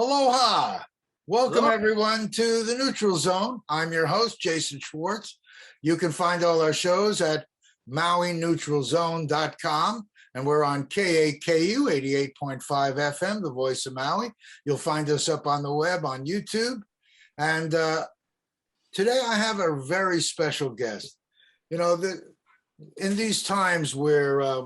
Aloha. Welcome Hello. everyone to the Neutral Zone. I'm your host, Jason Schwartz. You can find all our shows at MauiNeutralZone.com, and we're on KAKU 88.5 FM, the voice of Maui. You'll find us up on the web on YouTube. And today I have a very special guest. You know, in these times where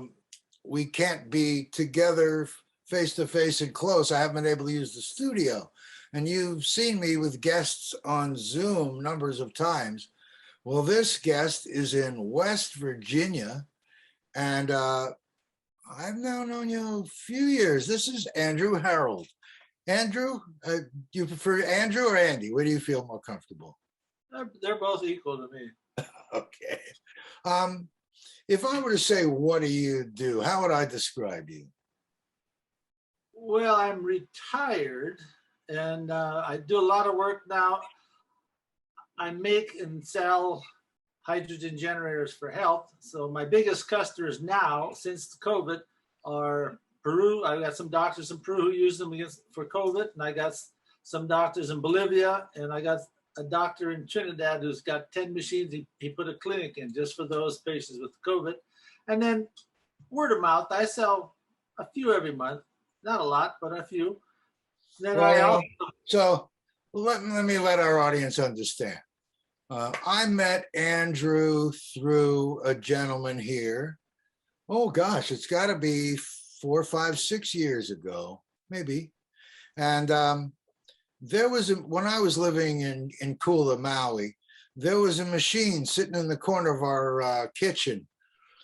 we can't be together face-to-face and close, I haven't been able to use the studio. And you've seen me with guests on Zoom numbers of times. Well, this guest is in West Virginia, and I've now known you a few years. This is Andrew Herold. Andrew, do you prefer Andrew or Andy? Where do you feel more comfortable? They're both equal to me. Okay. If I were to say, what do you do? How would I describe you? Well, I'm retired and I do a lot of work now. I make and sell hydrogen generators for health. So my biggest customers now, since COVID, are Peru. I got some doctors in Peru who use them for COVID, and I got some doctors in Bolivia, and I got a doctor in Trinidad who's got 10 machines. He put a clinic in just for those patients with COVID. And then word of mouth, I sell a few every month. Not a lot, but a few. Then so let me let our audience understand. I met Andrew through a gentleman here. Oh gosh, it's got to be 4, 5, 6 years ago, maybe. And there was when I was living in Kula, Maui, there was a machine sitting in the corner of our kitchen.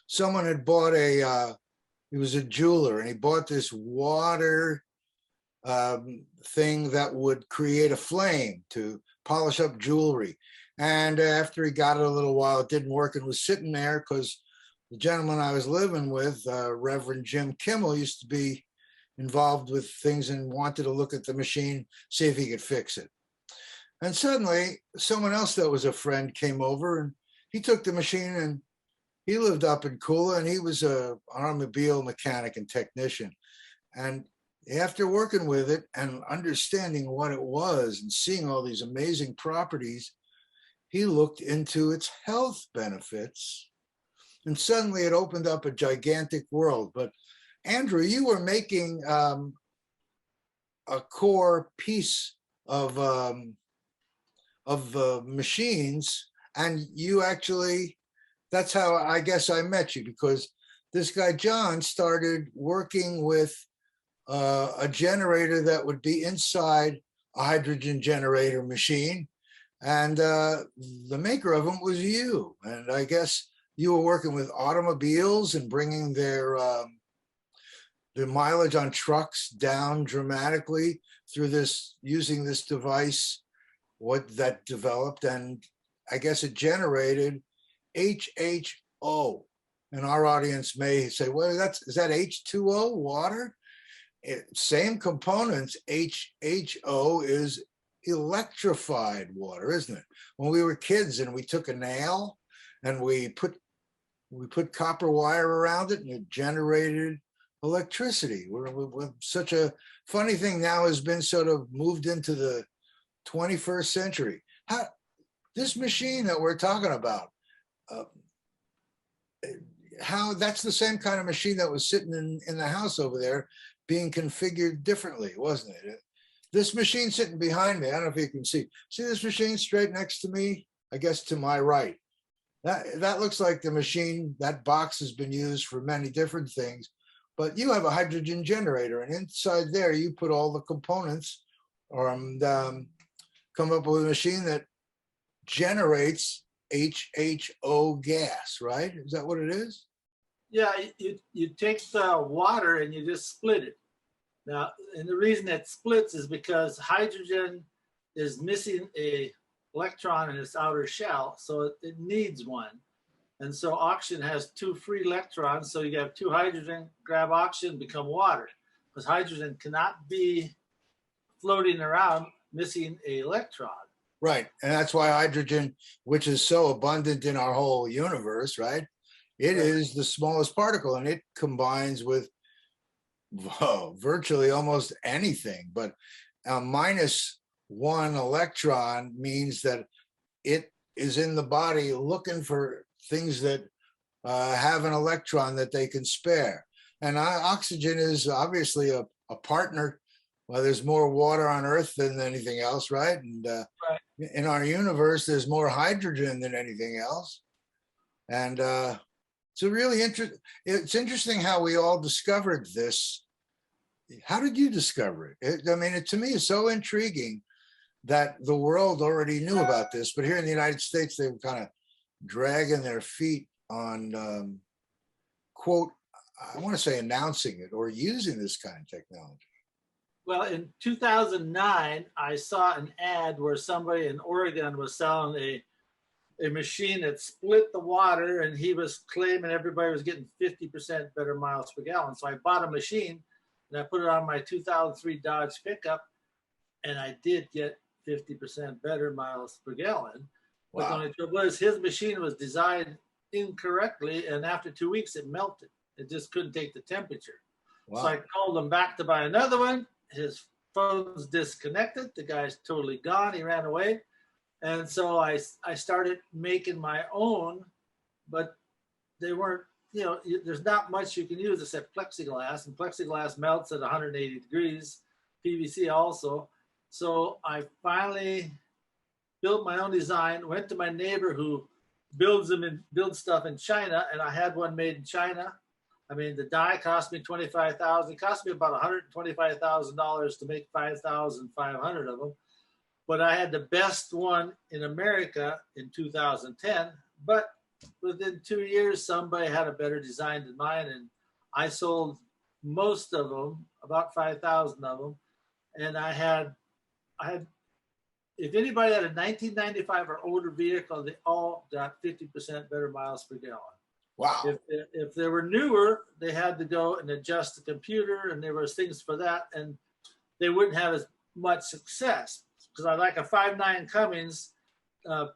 Someone had bought he was a jeweler, and he bought this water thing that would create a flame to polish up jewelry. And after he got it a little while, it didn't work and was sitting there because the gentleman I was living with, Reverend Jim Kimmel, used to be involved with things and wanted to look at the machine, see if he could fix it. And suddenly someone else that was a friend came over, and he took the machine, and he lived up in Kula, and he was an automobile mechanic and technician. And after working with it and understanding what it was and seeing all these amazing properties, he looked into its health benefits, and suddenly it opened up a gigantic world. But Andrew, you were making a core piece of machines, and you actually, that's how I guess I met you, because this guy John started working with a generator that would be inside a hydrogen generator machine, and the maker of them was you. And I guess you were working with automobiles and bringing their the mileage on trucks down dramatically through this, using this device, what that developed, and I guess it generated HHO. And our audience may say, well, is that H2O, water? Same components. HHO is electrified water, isn't it? When we were kids and we took a nail and we put copper wire around it, and it generated electricity. We're such a funny thing now has been sort of moved into the 21st century. This machine that we're talking about, how that's the same kind of machine that was sitting in the house over there, being configured differently, wasn't it? This machine sitting behind me, I don't know if you can see this machine straight next to me, I guess to my right. That looks like the machine. That box has been used for many different things, but you have a hydrogen generator, and inside there you put all the components, or come up with a machine that generates HHO gas, right? Is that what it is? Yeah, you take the water and you just split it. Now, and the reason it splits is because hydrogen is missing a electron in its outer shell, so it needs one. And so oxygen has 2 free electrons, so you have 2 hydrogen, grab oxygen, become water. Because hydrogen cannot be floating around missing an electron. Right, and that's why hydrogen, which is so abundant in our whole universe, right? It is the smallest particle, and it combines with virtually almost anything. But minus one electron means that it is in the body looking for things that have an electron that they can spare. And oxygen is obviously a partner. Well, there's more water on Earth than anything else, right? And Right. in our universe, there's more hydrogen than anything else. And it's a really it's interesting how we all discovered this. How did you discover it? I mean, to me, it's so intriguing that the world already knew about this, but here in the United States, they were kind of dragging their feet on, quote, I want to say announcing it or using this kind of technology. Well, in 2009, I saw an ad where somebody in Oregon was selling a machine that split the water, and he was claiming everybody was getting 50% better miles per gallon. So I bought a machine and I put it on my 2003 Dodge pickup, and I did get 50% better miles per gallon. Wow. But the only trouble was his machine was designed incorrectly, and after 2 weeks it melted. It just couldn't take the temperature. Wow. So I called him back to buy another one. His phone's disconnected. The guy's totally gone. He ran away. And so I started making my own, but they weren't, you know, there's not much you can use except plexiglass, and plexiglass melts at 180 degrees, PVC also. So I finally built my own design, went to my neighbor who builds stuff in China, and I had one made in China. I mean, the die cost me $25,000. It cost me about $125,000 to make 5,500 of them. But I had the best one in America in 2010. But within 2 years, somebody had a better design than mine, and I sold most of them, about 5,000 of them. And I had, if anybody had a 1995 or older vehicle, they all got 50% better miles per gallon. Wow. If they were newer, they had to go and adjust the computer, and there was things for that, and they wouldn't have as much success. Because I like a 5.9 Cummins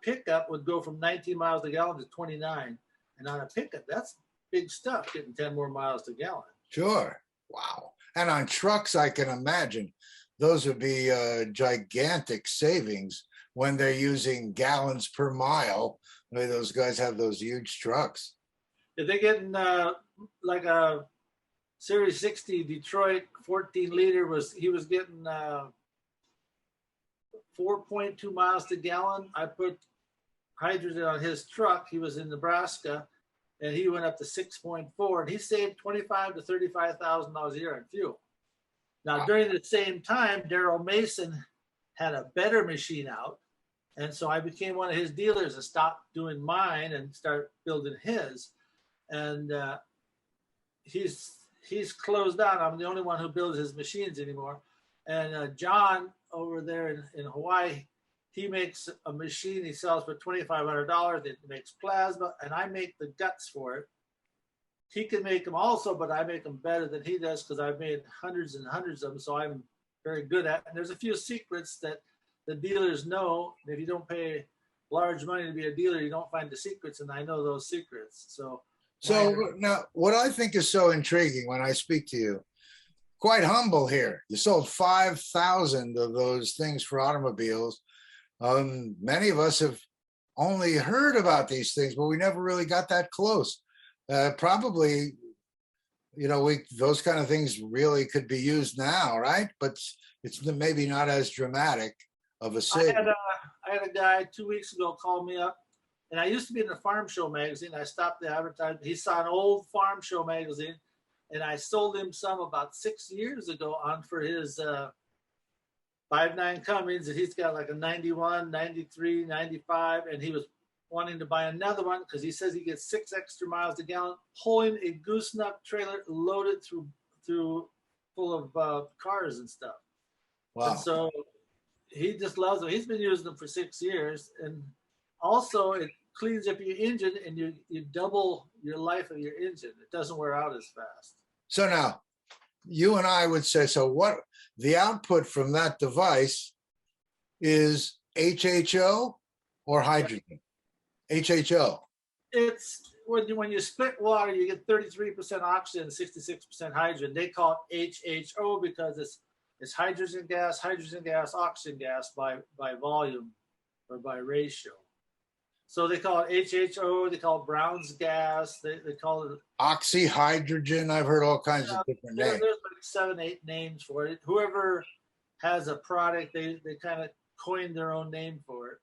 pickup would go from 19 miles a gallon to 29. And on a pickup, that's big stuff, getting 10 more miles to gallon. Sure. Wow. And on trucks, I can imagine those would be gigantic savings when they're using gallons per mile. I mean, those guys have those huge trucks. If they're getting like a Series 60 Detroit 14 liter he was getting 4.2 miles to gallon. I put hydrogen on his truck. He was in Nebraska, and he went up to 6.4, and he saved $25,000 to $35,000 a year on fuel. Now, wow. During the same time, Daryl Mason had a better machine out, and so I became one of his dealers and stopped doing mine and started building his. And he's closed down. I'm the only one who builds his machines anymore. And John over there in Hawaii, he makes a machine he sells for $2,500. It makes plasma, and I make the guts for it. He can make them also, but I make them better than he does because I've made hundreds and hundreds of them, so I'm very good at it. And there's a few secrets that the dealers know. If you don't pay large money to be a dealer, you don't find the secrets, and I know those secrets. So now, what I think is so intriguing when I speak to you, quite humble here. You sold 5,000 of those things for automobiles. Many of us have only heard about these things, but we never really got that close. Probably, you know, those kind of things really could be used now, right? But it's maybe not as dramatic of a saving. I had a guy 2 weeks ago call me up. And I used to be in the Farm Show magazine. I stopped the advertisement. He saw an old Farm Show magazine, and I sold him some about 6 years ago on for his 5.9 Cummins. And he's got like a 91, 93, 95, and he was wanting to buy another one because he says he gets 6 extra miles to gallon, pulling a gooseneck trailer loaded through full of cars and stuff. Wow. And so he just loves them. He's been using them for 6 years, and also it cleans up your engine, and you double your life of your engine. It doesn't wear out as fast. So now, you and I would say, so what the output from that device is HHO or hydrogen? HHO. It's when you split water, you get 33% oxygen, 66% hydrogen. They call it HHO because it's It's hydrogen gas, oxygen gas by volume or by ratio. So they call it HHO, they call it Brown's gas, they call it OxyHydrogen. I've heard all kinds of different there's names. like 7, 8 names for it. Whoever has a product, they kind of coined their own name for it.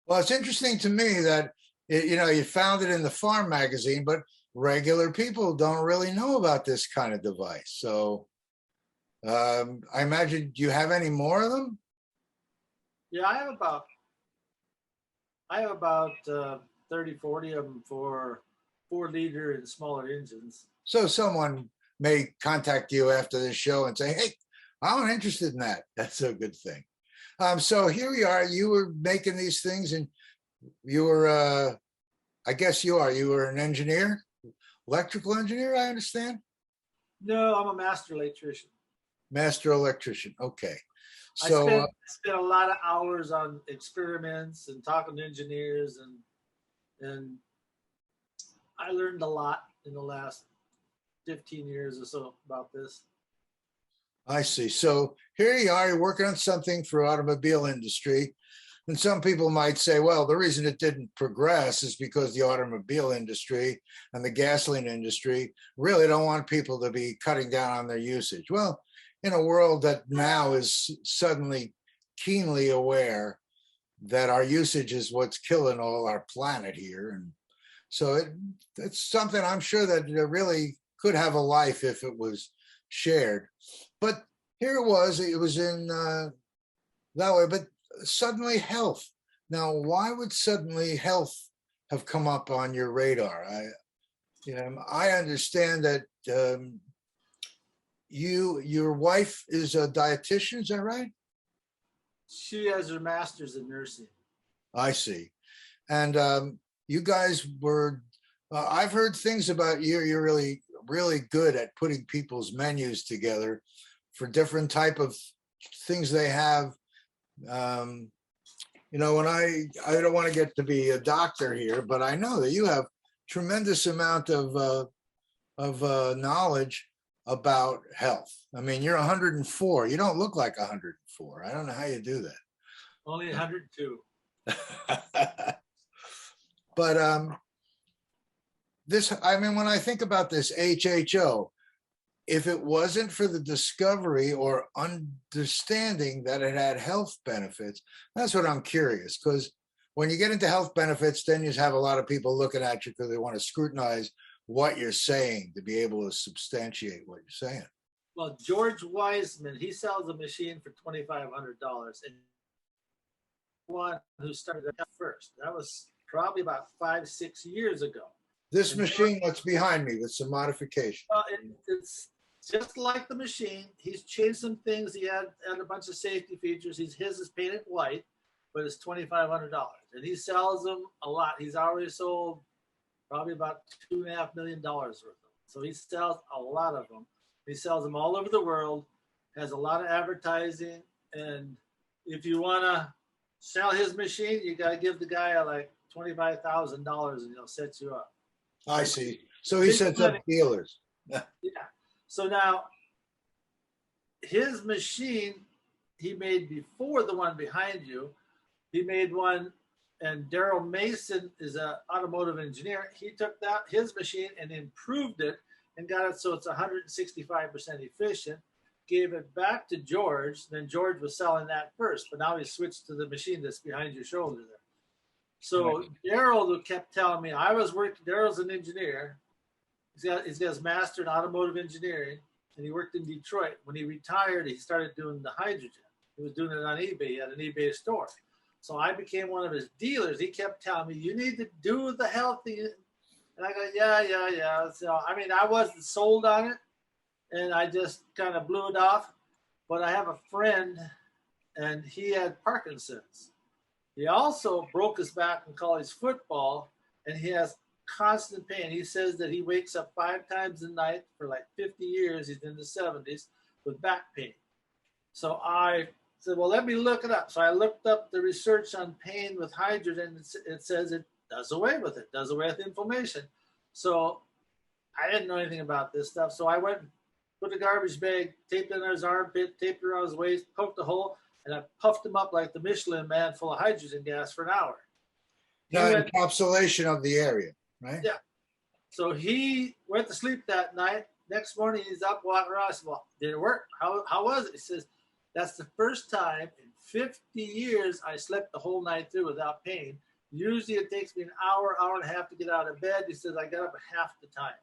Well, it's interesting to me that you found it in the farm magazine, but regular people don't really know about this kind of device. So I imagine, do you have any more of them? Yeah, I have about 30, 40 of them for 4-liter and smaller engines. So someone may contact you after this show and say, hey, I'm interested in that. That's a good thing. So here we are. You were making these things, and you were, I guess you were an engineer, electrical engineer, I understand? No, I'm a master electrician. Master electrician. Okay. So So I spent a lot of hours on experiments and talking to engineers, and I learned a lot in the last 15 years or so about this. I see. So here you are, you're working on something for automobile industry. And some people might say, well, the reason it didn't progress is because the automobile industry and the gasoline industry really don't want people to be cutting down on their usage. Well, in a world that now is suddenly keenly aware that our usage is what's killing all our planet here. And so it's something I'm sure that it really could have a life if it was shared. But here it was in that way, but suddenly health. Now, why would suddenly health have come up on your radar? I understand that your wife is a dietitian, is that right? She has her master's in nursing. I see. And you guys were, I've heard things about you. You're really, really good at putting people's menus together for different type of things they have. When I don't want to get to be a doctor here, but I know that you have tremendous amount of knowledge about health. I mean, you're 104. You don't look like 104. I don't know how you do that. Only 102. But when I think about this HHO, if it wasn't for the discovery or understanding that it had health benefits, that's what I'm curious. Because when you get into health benefits, then you have a lot of people looking at you because they want to scrutinize what you're saying to be able to substantiate what you're saying. Well, George Wiseman, he sells a machine for $2,500, and one who started it first. That was probably about 5-6 years ago. This machine, what's behind me with some modification. It's just like the machine. He's changed some things. He had a bunch of safety features. His is painted white, but it's $2,500, and he sells them a lot. He's already sold probably about $2.5 million worth of them. So he sells a lot of them. He sells them all over the world. Has a lot of advertising, and if you want to sell his machine, you got to give the guy like $25,000, and he'll set you up. I see. So he sets up dealers. Yeah. So now, his machine he made before the one behind you. He made one, and Daryl Mason is an automotive engineer. He took his machine and improved it and got it so it's 165% efficient. Gave it back to George. Then George was selling that first, but now he switched to the machine that's behind your shoulder there. So Daryl kept telling me, Daryl's an engineer. He's got his master in automotive engineering, and he worked in Detroit. When he retired, he started doing the hydrogen. He was doing it on eBay. He had an eBay store. So I became one of his dealers. He kept telling me, you need to do the healthy. And I go, yeah. So, I wasn't sold on it, and I just kind of blew it off. But I have a friend, and he had Parkinson's. He also broke his back in college football, and he has constant pain. He says that he wakes up 5 times a night for like 50 years. He's in the 70s with back pain. So I said, well, let me look it up. So I looked up the research on pain with hydrogen. It says it does away with it, does away with inflammation. So I didn't know anything about this stuff. So I went put a garbage bag, taped it on his armpit, taped it around his waist, poked a hole, and I puffed him up like the Michelin Man full of hydrogen gas for an hour. Now, encapsulation of the area, right? Yeah. So he went to sleep that night. Next morning, he's up walking around. I said, well, did it work? How was it? He says, that's the first time in 50 years I slept the whole night through without pain. Usually it takes me an hour, hour and a half to get out of bed. He says, I got up half the time.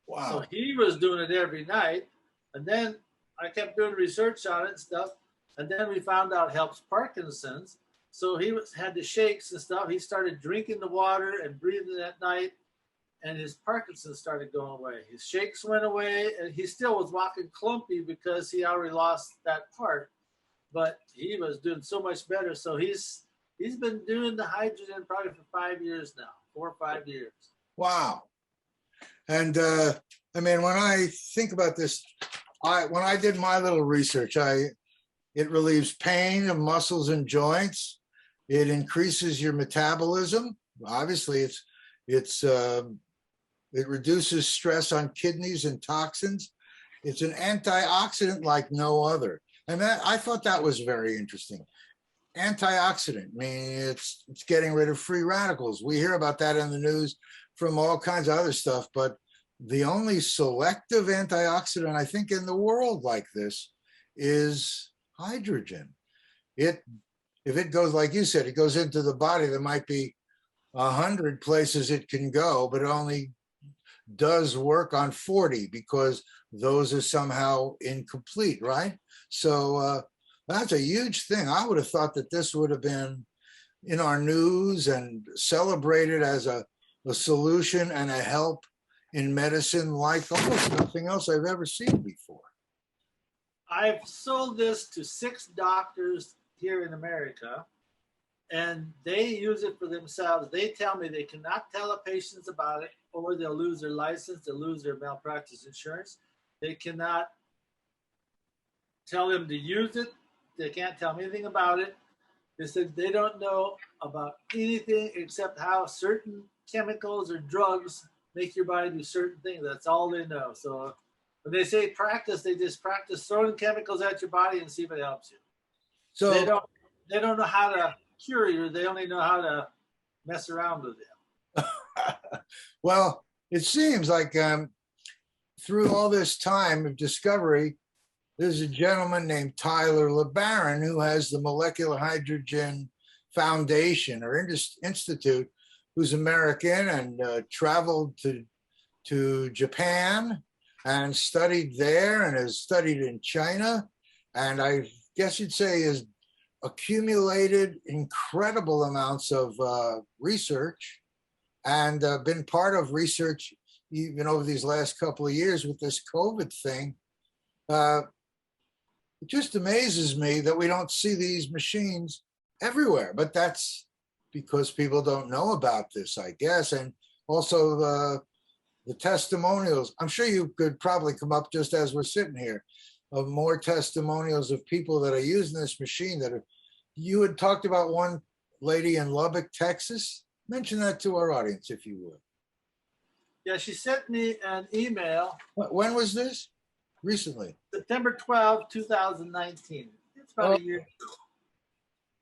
Wow. So he was doing it every night. And then I kept doing research on it and stuff. And then we found out it helps Parkinson's. So he had the shakes and stuff. He started drinking the water and breathing at night. And his Parkinson's started going away. His shakes went away, and he still was walking clumpy because he already lost that part. But he was doing so much better. So he's been doing the hydrogen probably for 5 years now, 4 or 5 years. Wow. And I mean, when I think about this, when I did my little research, it relieves pain of muscles and joints. It increases your metabolism. Obviously, it reduces stress on kidneys and toxins. It's an antioxidant like no other. And I thought that was very interesting. Antioxidant, I mean, it's getting rid of free radicals. We hear about that in the news from all kinds of other stuff, but the only selective antioxidant I think in the world like this is hydrogen. If it goes, like you said, it goes into the body, there might be 100 places it can go, but it only does work on 40 because those are somehow incomplete, right? So that's a huge thing. I would have thought that this would have been in our news and celebrated as a solution and a help in medicine like almost nothing else I've ever seen before. I've sold this to 6 doctors here in America, and they use it for themselves. They tell me they cannot tell the patients about it, or they'll lose their license, they'll lose their malpractice insurance. They cannot tell them to use it. They can't tell me anything about it. They said they don't know about anything except how certain chemicals or drugs make your body do certain things. That's all they know. So when they say practice, they just practice throwing chemicals at your body and see if it helps you. So they don't know how to cure you. They only know how to mess around with them. Well, it seems like through all this time of discovery, there's a gentleman named Tyler LeBaron who has the Molecular Hydrogen Foundation or Institute, who's American and traveled to Japan and studied there and has studied in China. And I guess you'd say has accumulated incredible amounts of research and been part of research even over these last couple of years with this COVID thing. It just amazes me that we don't see these machines everywhere, but that's because people don't know about this, I guess. And also the testimonials. I'm sure you could probably come up just as we're sitting here of more testimonials of people that are using this machine that are, you had talked about one lady in Lubbock, Texas. Mention that to our audience, if you would. Yeah, she sent me an email. When was this? Recently. September 12, 2019. It's about a year ago.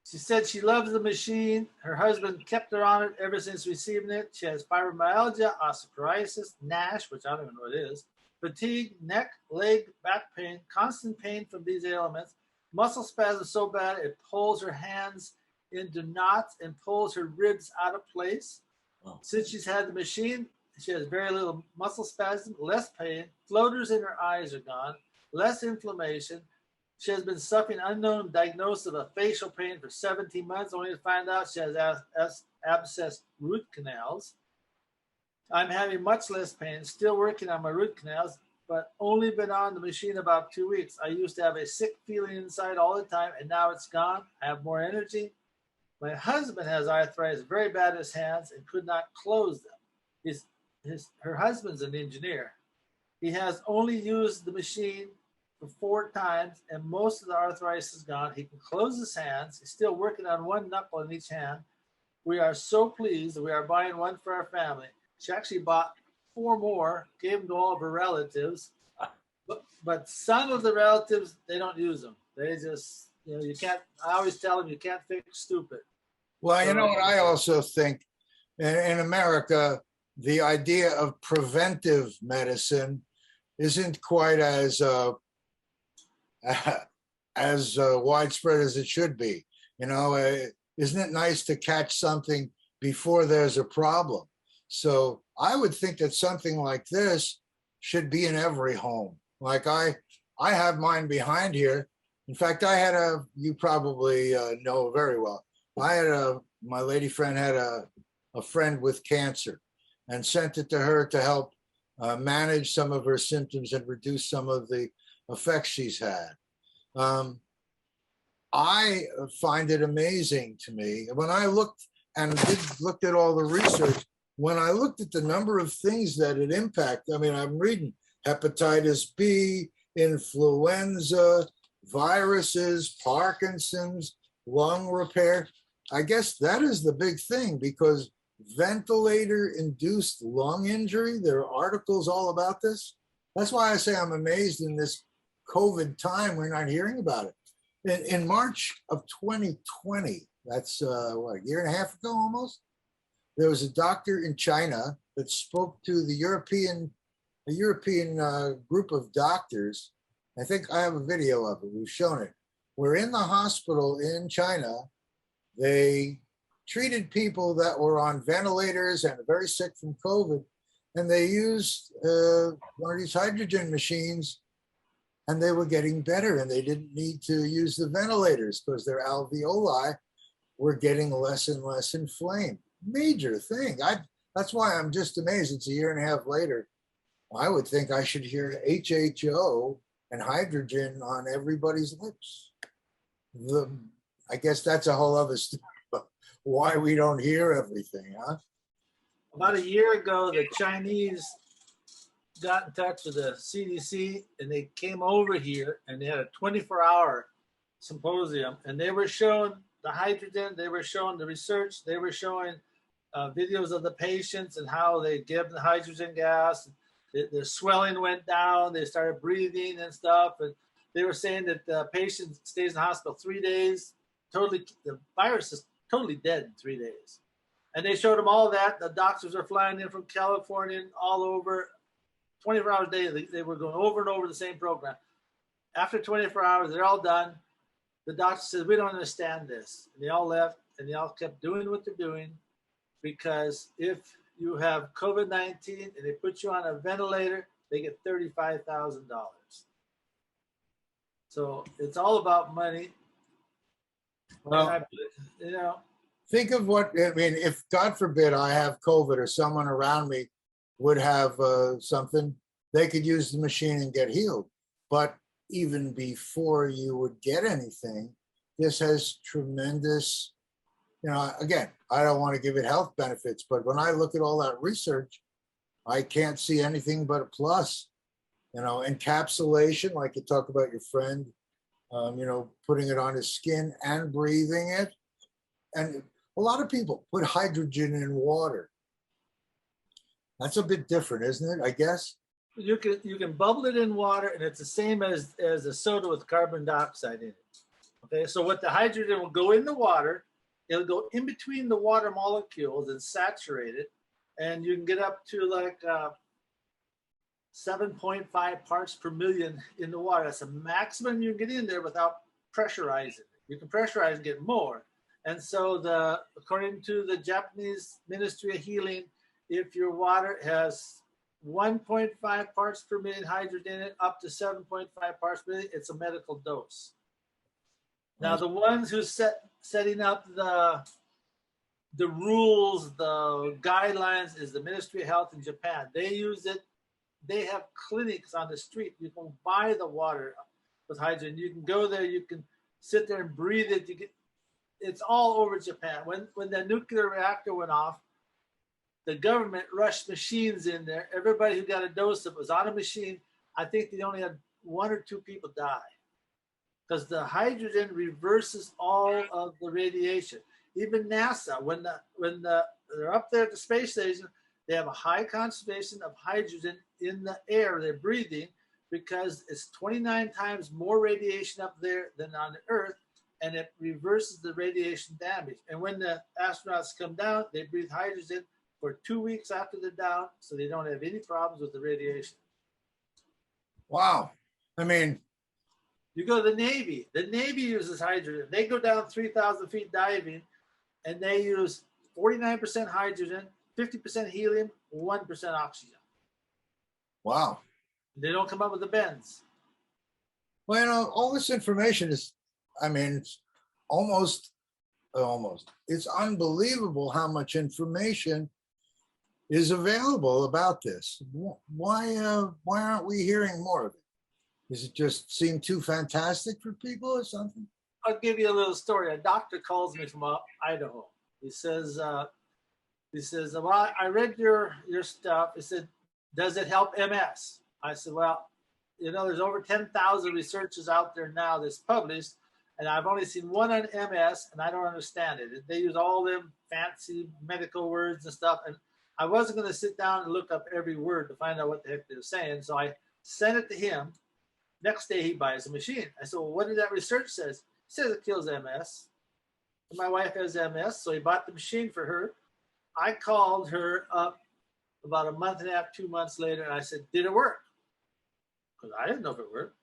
She said she loves the machine. Her husband kept her on it ever since receiving it. She has fibromyalgia, osteoporosis, NASH, which I don't even know what it is, fatigue, neck, leg, back pain, constant pain from these ailments, muscle spasms so bad it pulls her hands into knots and pulls her ribs out of place. Oh. Since she's had the machine, she has very little muscle spasm, less pain, floaters in her eyes are gone, less inflammation. She has been suffering unknown diagnosis of a facial pain for 17 months, only to find out she has abscessed root canals. I'm having much less pain, still working on my root canals, but only been on the machine about 2 weeks. I used to have a sick feeling inside all the time, and now it's gone. I have more energy. My husband has arthritis very bad in his hands and could not close them. Her husband's an engineer. He has only used the machine for 4 times, and most of the arthritis is gone. He can close his hands. He's still working on one knuckle in each hand. We are so pleased that we are buying one for our family. She actually bought 4 more, gave them to all of her relatives. but some of the relatives, they don't use them. They just, you can't, I always tell them you can't fix stupid. Well, you So- know what I also think in America, the idea of preventive medicine isn't quite as widespread as it should be. Isn't it nice to catch something before there's a problem? So I would think that something like this should be in every home. Like I have mine behind here. In fact, you probably know very well. My lady friend had a friend with cancer and sent it to her to help manage some of her symptoms and reduce some of the effects she's had. I find it amazing to me when I looked at all the research, when I looked at the number of things that it impacts. I mean, I'm reading hepatitis B, influenza, viruses, Parkinson's, lung repair. I guess that is the big thing, because ventilator-induced lung injury, there are articles all about this. That's why I say I'm amazed in this COVID time we're not hearing about it. In March of 2020, that's a year and a half ago almost, there was a doctor in China that spoke to a European group of doctors. I think I have a video of it. We've shown it. We're in the hospital in China. They treated people that were on ventilators and very sick from COVID, and they used one of these hydrogen machines, and they were getting better, and they didn't need to use the ventilators because their alveoli were getting less and less inflamed. Major thing. That's why I'm just amazed. It's a year and a half later. I would think I should hear HHO and hydrogen on everybody's lips. I guess that's a whole other story. Why we don't hear everything, huh? About a year ago, the Chinese got in touch with the CDC, and they came over here, and they had a 24-hour symposium, and they were showing the hydrogen, they were showing the research, they were showing videos of the patients and how they give the hydrogen gas. The swelling went down, they started breathing and stuff, and they were saying that the patient stays in the hospital 3 days, the virus is totally dead in 3 days. And they showed them all that. The doctors are flying in from California and all over, 24 hours a day. They were going over and over the same program. After 24 hours, they're all done. The doctor said, we don't understand this. And they all left, and they all kept doing what they're doing, because if you have COVID-19 and they put you on a ventilator, they get $35,000. So it's all about money. Well, think of if God forbid I have COVID or someone around me would have something, they could use the machine and get healed. But even before you would get anything, this has tremendous, again, I don't want to give it health benefits, but when I look at all that research, I can't see anything but a plus. Encapsulation, like you talk about your friend, putting it on his skin and breathing it. And a lot of people put hydrogen in water. That's a bit different, isn't it? I guess. You can bubble it in water, and it's the same as a soda with carbon dioxide in it. Okay, so what the hydrogen will go in the water, it'll go in between the water molecules and saturate it, and you can get up to like 7.5 parts per million in the water. That's the maximum you can get in there without pressurizing it. You can pressurize and get more. And so according to the Japanese Ministry of Healing, if your water has 1.5 parts per million hydrogen in it, up to 7.5 parts per million, it's a medical dose. Now, the ones who setting up the rules, the guidelines, is the Ministry of Health in Japan. They use it. They have clinics on the street. You can buy the water with hydrogen. You can go there. You can sit there and breathe it. It's all over Japan. When the nuclear reactor went off, the government rushed machines in there. Everybody who got a dose that was on a machine, I think they only had 1 or 2 people die, because the hydrogen reverses all of the radiation. Even NASA, when they're up there at the space station, they have a high concentration of hydrogen in the air they're breathing, because it's 29 times more radiation up there than on the Earth, and it reverses the radiation damage. And when the astronauts come down, they breathe hydrogen for 2 weeks after they're down, so they don't have any problems with the radiation. Wow. I mean, you go to the Navy. The Navy uses hydrogen. They go down 3,000 feet diving, and they use 49% hydrogen, 50% helium, 1% oxygen. wow. They don't come up with the bends. Well, you know, all this information is, I mean, it's almost, it's unbelievable how much information is available about this. Why aren't we hearing more of it? Does it just seem too fantastic for people or something? I'll give you a little story. A doctor calls me from Idaho. He says, well, I read your stuff. He said, does it help MS? I said, well, you know, there's over 10,000 researchers out there now that's published, and I've only seen one on MS, and I don't understand it. They use all them fancy medical words and stuff, and I wasn't going to sit down and look up every word to find out what the heck they were saying, so I sent it to him. Next day, he buys a machine. I said, well, what did that research say? He says it kills MS. And my wife has MS, so he bought the machine for her. I called her up about a month and a half, 2 months later, and I said, did it work? Because I didn't know if it worked.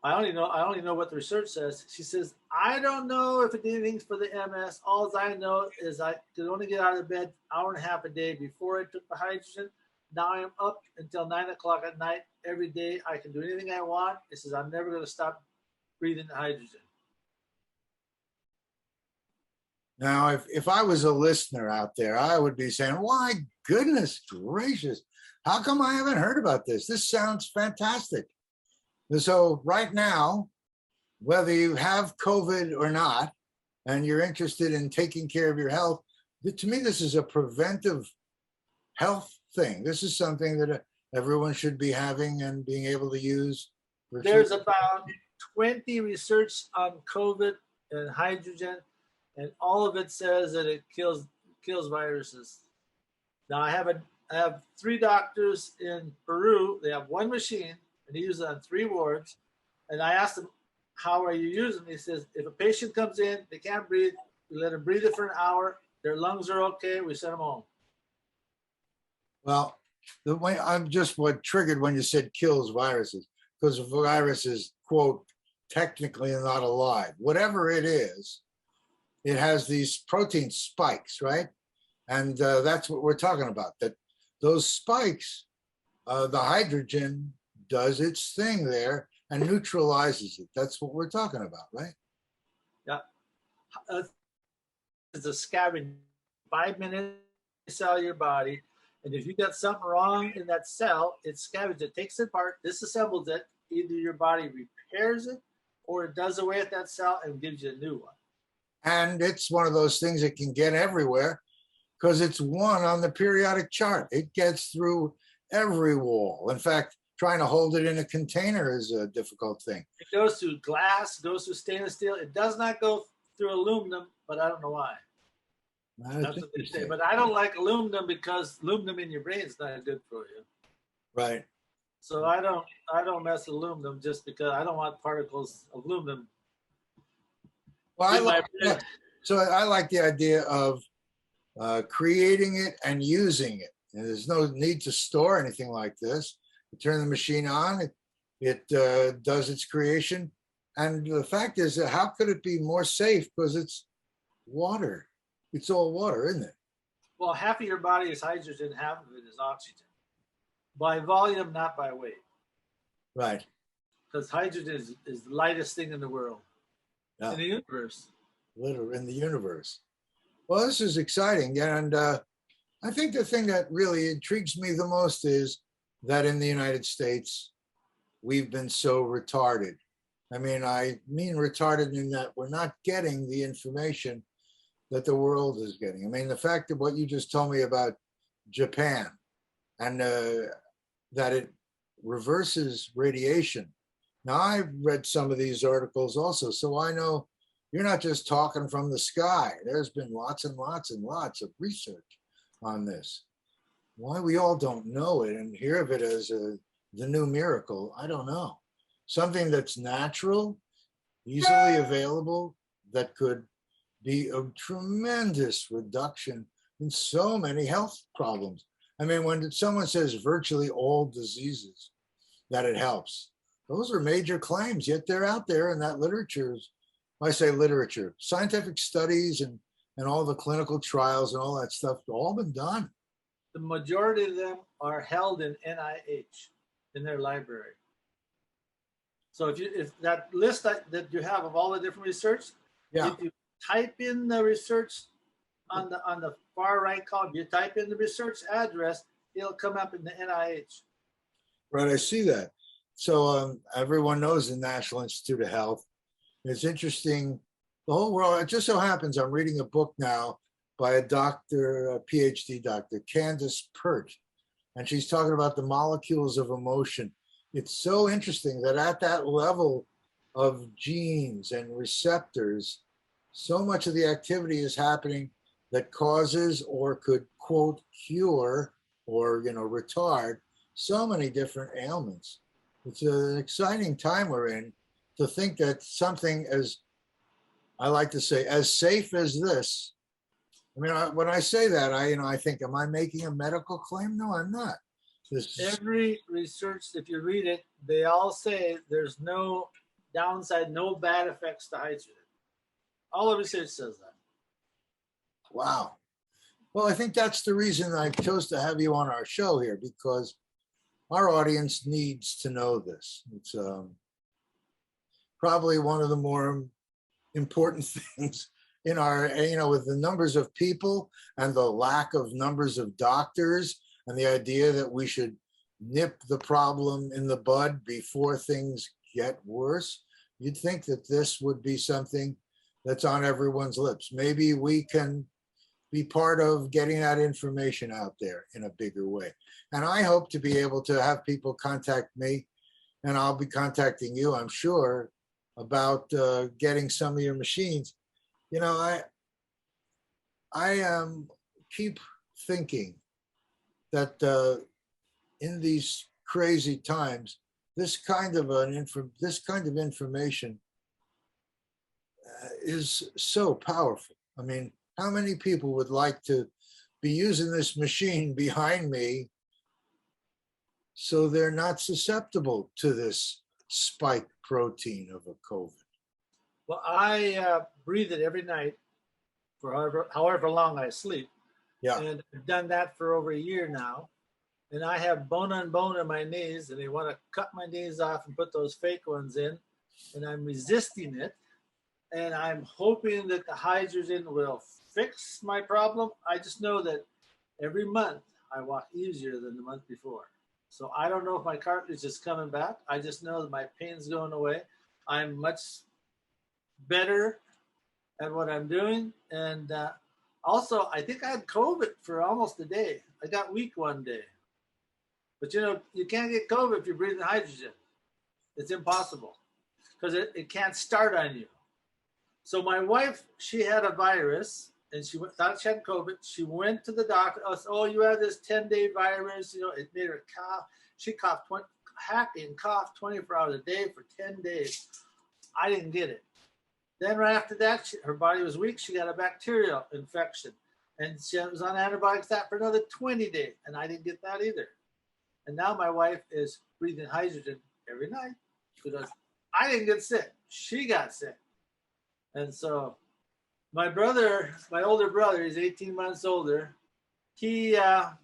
I only know what the research says. She says, I don't know if it did anything for the MS. All I know is I could only get out of bed an hour and a half a day before I took the hydrogen. Now I'm up until 9 o'clock at night every day. I can do anything I want. It says I'm never going to stop breathing the hydrogen. Now, if I was a listener out there, I would be saying, why, goodness gracious, how come I haven't heard about this? This sounds fantastic. And so right now, whether you have COVID or not, and you're interested in taking care of your health, to me, this is a preventive health thing. This is something that everyone should be having and being able to use. There's about 20 research on COVID and hydrogen, and all of it says that it kills viruses. Now I have 3 doctors in Peru. They have one machine, and he uses it on 3 wards. And I asked him, how are you using it? He says, if a patient comes in, they can't breathe, we let them breathe it for an hour. Their lungs are okay, we send them home. Well, the way I'm just what triggered when you said kills viruses, because a virus is, quote, technically not alive. Whatever it is, it has these protein spikes, right? And that's what we're talking about, that those spikes, the hydrogen does its thing there and neutralizes it. That's what we're talking about, right? Yeah. It's a scavenger. 5 minutes cell your body. And if you got something wrong in that cell, it scavenges it, takes it apart, disassembles it. Either your body repairs it or it does away with that cell and gives you a new one. And it's one of those things that can get everywhere because it's 1 on the periodic chart. It gets through every wall. In fact, trying to hold it in a container is a difficult thing. It goes through glass, goes through stainless steel. It does not go through aluminum, but I don't know why. That's what they say. But I don't like aluminum because aluminum in your brain is not good for you. Right. So I don't mess with aluminum just because I don't want particles of aluminum. Well, I like the idea of creating it and using it. And there's no need to store anything like this. You turn the machine on, it does its creation. And the fact is that how could it be more safe? Because it's water. It's all water, isn't it? Well, half of your body is hydrogen, half of it is oxygen. By volume, not by weight. Right. Because hydrogen is the lightest thing in the world. Yeah. In the universe. Literally in the universe. Well, this is exciting. And I think the thing that really intrigues me the most is that in the United States, we've been so retarded. I mean retarded in that we're not getting the information that the world is getting. I mean, the fact that what you just told me about Japan and that it reverses radiation. Now, I've read some of these articles also, so I know you're not just talking from the sky. There's been lots and lots and lots of research on this. Why we all don't know it and hear of it as a the new miracle? I don't know. Something that's natural, easily available, that could be a tremendous reduction in so many health problems. I mean, when someone says virtually all diseases that it helps, those are major claims, yet they're out there in that literature. I say literature, scientific studies and all the clinical trials and all that stuff, all been done. The majority of them are held in NIH in their library. So if that list that you have of all the different research, Yeah. if you type in the research on the far right column, you type in the research address, it'll come up in the NIH. Right, I see that. So everyone knows the National Institute of Health. It's interesting. The whole world, it just so happens I'm reading a book now by a doctor, a PhD doctor, Candace Pert, and she's talking about the molecules of emotion. It's so interesting that at that level of genes and receptors, so much of the activity is happening that causes or could, quote, cure or, retard so many different ailments. It's an exciting time we're in to think that something as, I like to say, as safe as this. I mean, when I say that, I think, am I making a medical claim? No, I'm not. Every research, if you read it, they all say there's no downside, no bad effects to hydrogen. All the research says that. Wow. Well, I think that's the reason I chose to have you on our show here, because our audience needs to know this. It's probably one of the more important things in our, with the numbers of people and the lack of numbers of doctors, and the idea that we should nip the problem in the bud before things get worse. You'd think that this would be something that's on everyone's lips. Maybe we can be part of getting that information out there in a bigger way. And I hope to be able to have people contact me, and I'll be contacting you, I'm sure, about getting some of your machines. I keep thinking that in these crazy times, this kind of information is so powerful. I mean, how many people would like to be using this machine behind me so they're not susceptible to this spike protein of a COVID? Well, I breathe it every night for however long I sleep. Yeah. And I've done that for over a year now. And I have bone on bone in my knees, and they want to cut my knees off and put those fake ones in. And I'm resisting it. And I'm hoping that the hydrogen will fix my problem. I just know that every month I walk easier than the month before. So I don't know if my cartilage is coming back. I just know that my pain's going away. I'm much better at what I'm doing. And also, I think I had COVID for almost a day. I got weak one day. But you can't get COVID if you're breathing hydrogen. It's impossible because it can't start on you. So my wife, she had a virus and she thought she had COVID. She went to the doctor. I said, "Oh, you have this 10-day virus." It made her cough. She coughed, coughed 24 hours a day for 10 days. I didn't get it. Then right after that, her body was weak. She got a bacterial infection. And she was on antibiotics for another 20 days. And I didn't get that either. And now my wife is breathing hydrogen every night because I didn't get sick. She got sick. And so my older brother, he's 18 months older. He got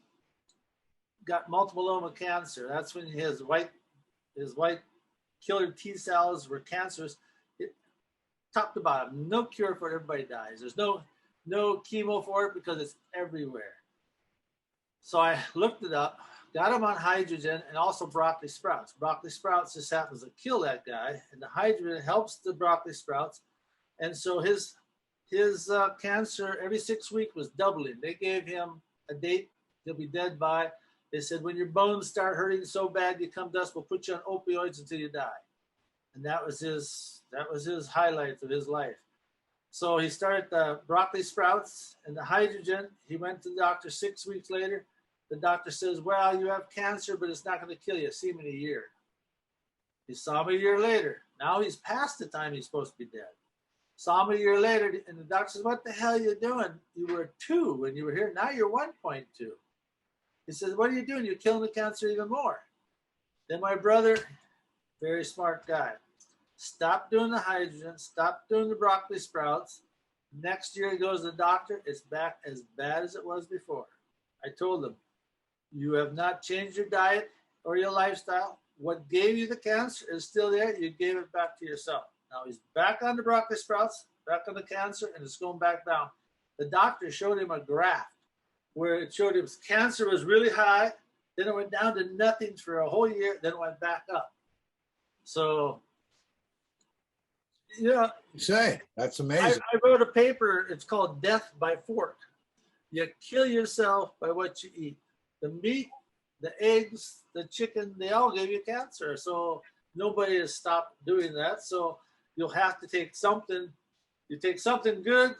multiple myeloma cancer. That's when his white killer T cells were cancerous. Top to bottom, no cure for it. Everybody dies. There's no chemo for it because it's everywhere. So I looked it up, got him on hydrogen and also broccoli sprouts. Broccoli sprouts just happens to kill that guy, and the hydrogen helps the broccoli sprouts. And so his cancer every 6 weeks was doubling. They gave him a date he'll be dead by. They said, when your bones start hurting so bad you come to us, we'll put you on opioids until you die. And that was his highlights of his life. So he started the broccoli sprouts and the hydrogen. He went to the doctor 6 weeks later. The doctor says, well, you have cancer, but it's not going to kill you. See him in a year. He saw me a year later. Now he's past the time he's supposed to be dead. Saw me a year later, and the doctor says, what the hell are you doing? You were 2 when you were here. Now you're 1.2. He says, what are you doing? You're killing the cancer even more. Then my brother, very smart guy, stopped doing the hydrogen, stopped doing the broccoli sprouts. Next year he goes to the doctor. It's back as bad as it was before. I told him, you have not changed your diet or your lifestyle. What gave you the cancer is still there. You gave it back to yourself. Now he's back on the broccoli sprouts, back on the cancer, and it's going back down. The doctor showed him a graph where it showed him cancer was really high, then it went down to nothing for a whole year, then it went back up. So, yeah. You say, that's amazing. I wrote a paper, it's called Death by Fork. You kill yourself by what you eat. The meat, the eggs, the chicken, they all give you cancer. So nobody has stopped doing that. So you'll have to take something. You take something good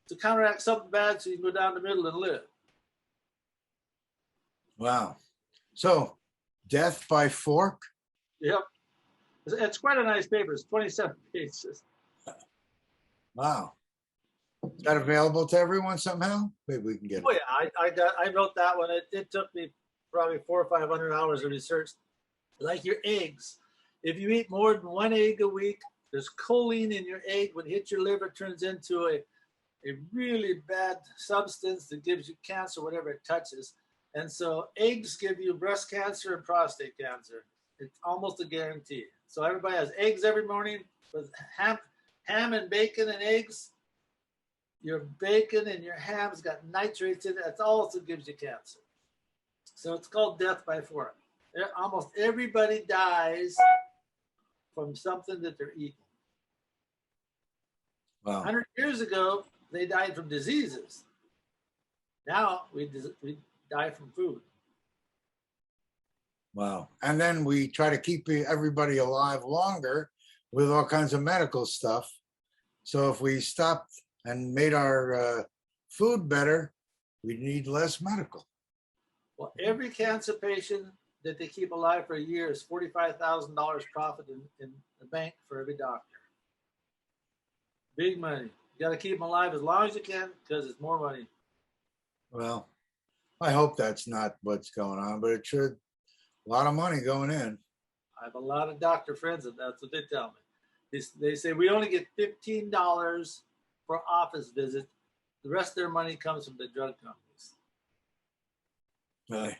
to counteract something bad so you can go down the middle and live. Wow. So, Death by Fork? Yep. It's quite a nice paper. It's 27 pages. Wow. Is that available to everyone somehow? Maybe we can get it. Oh yeah, I wrote that one. It took me probably 400 or 500 hours of research. Like your eggs. If you eat more than 1 egg a week, there's choline in your egg. When it hits your liver, it turns into a really bad substance that gives you cancer, whatever it touches. And so eggs give you breast cancer and prostate cancer. It's almost a guarantee. So everybody has eggs every morning with ham and bacon and eggs. Your bacon and your ham's got nitrates in it. That's also gives you cancer. So it's called death by fork. Almost everybody dies from something that they're eating. Wow. 100 years ago, they died from diseases. Now we die from food. Wow. And then we try to keep everybody alive longer with all kinds of medical stuff. So if we stopped and made our food better, we need less medical. Well, every cancer patient that they keep alive for a year is $45,000 profit in the bank for every doctor. Big money. You got to keep them alive as long as you can because it's more money. Well, I hope that's not what's going on, but it should. A lot of money going in. I have a lot of doctor friends, and that's what they tell me. They say we only get $15 for office visits. The rest of their money comes from the drug companies. Right.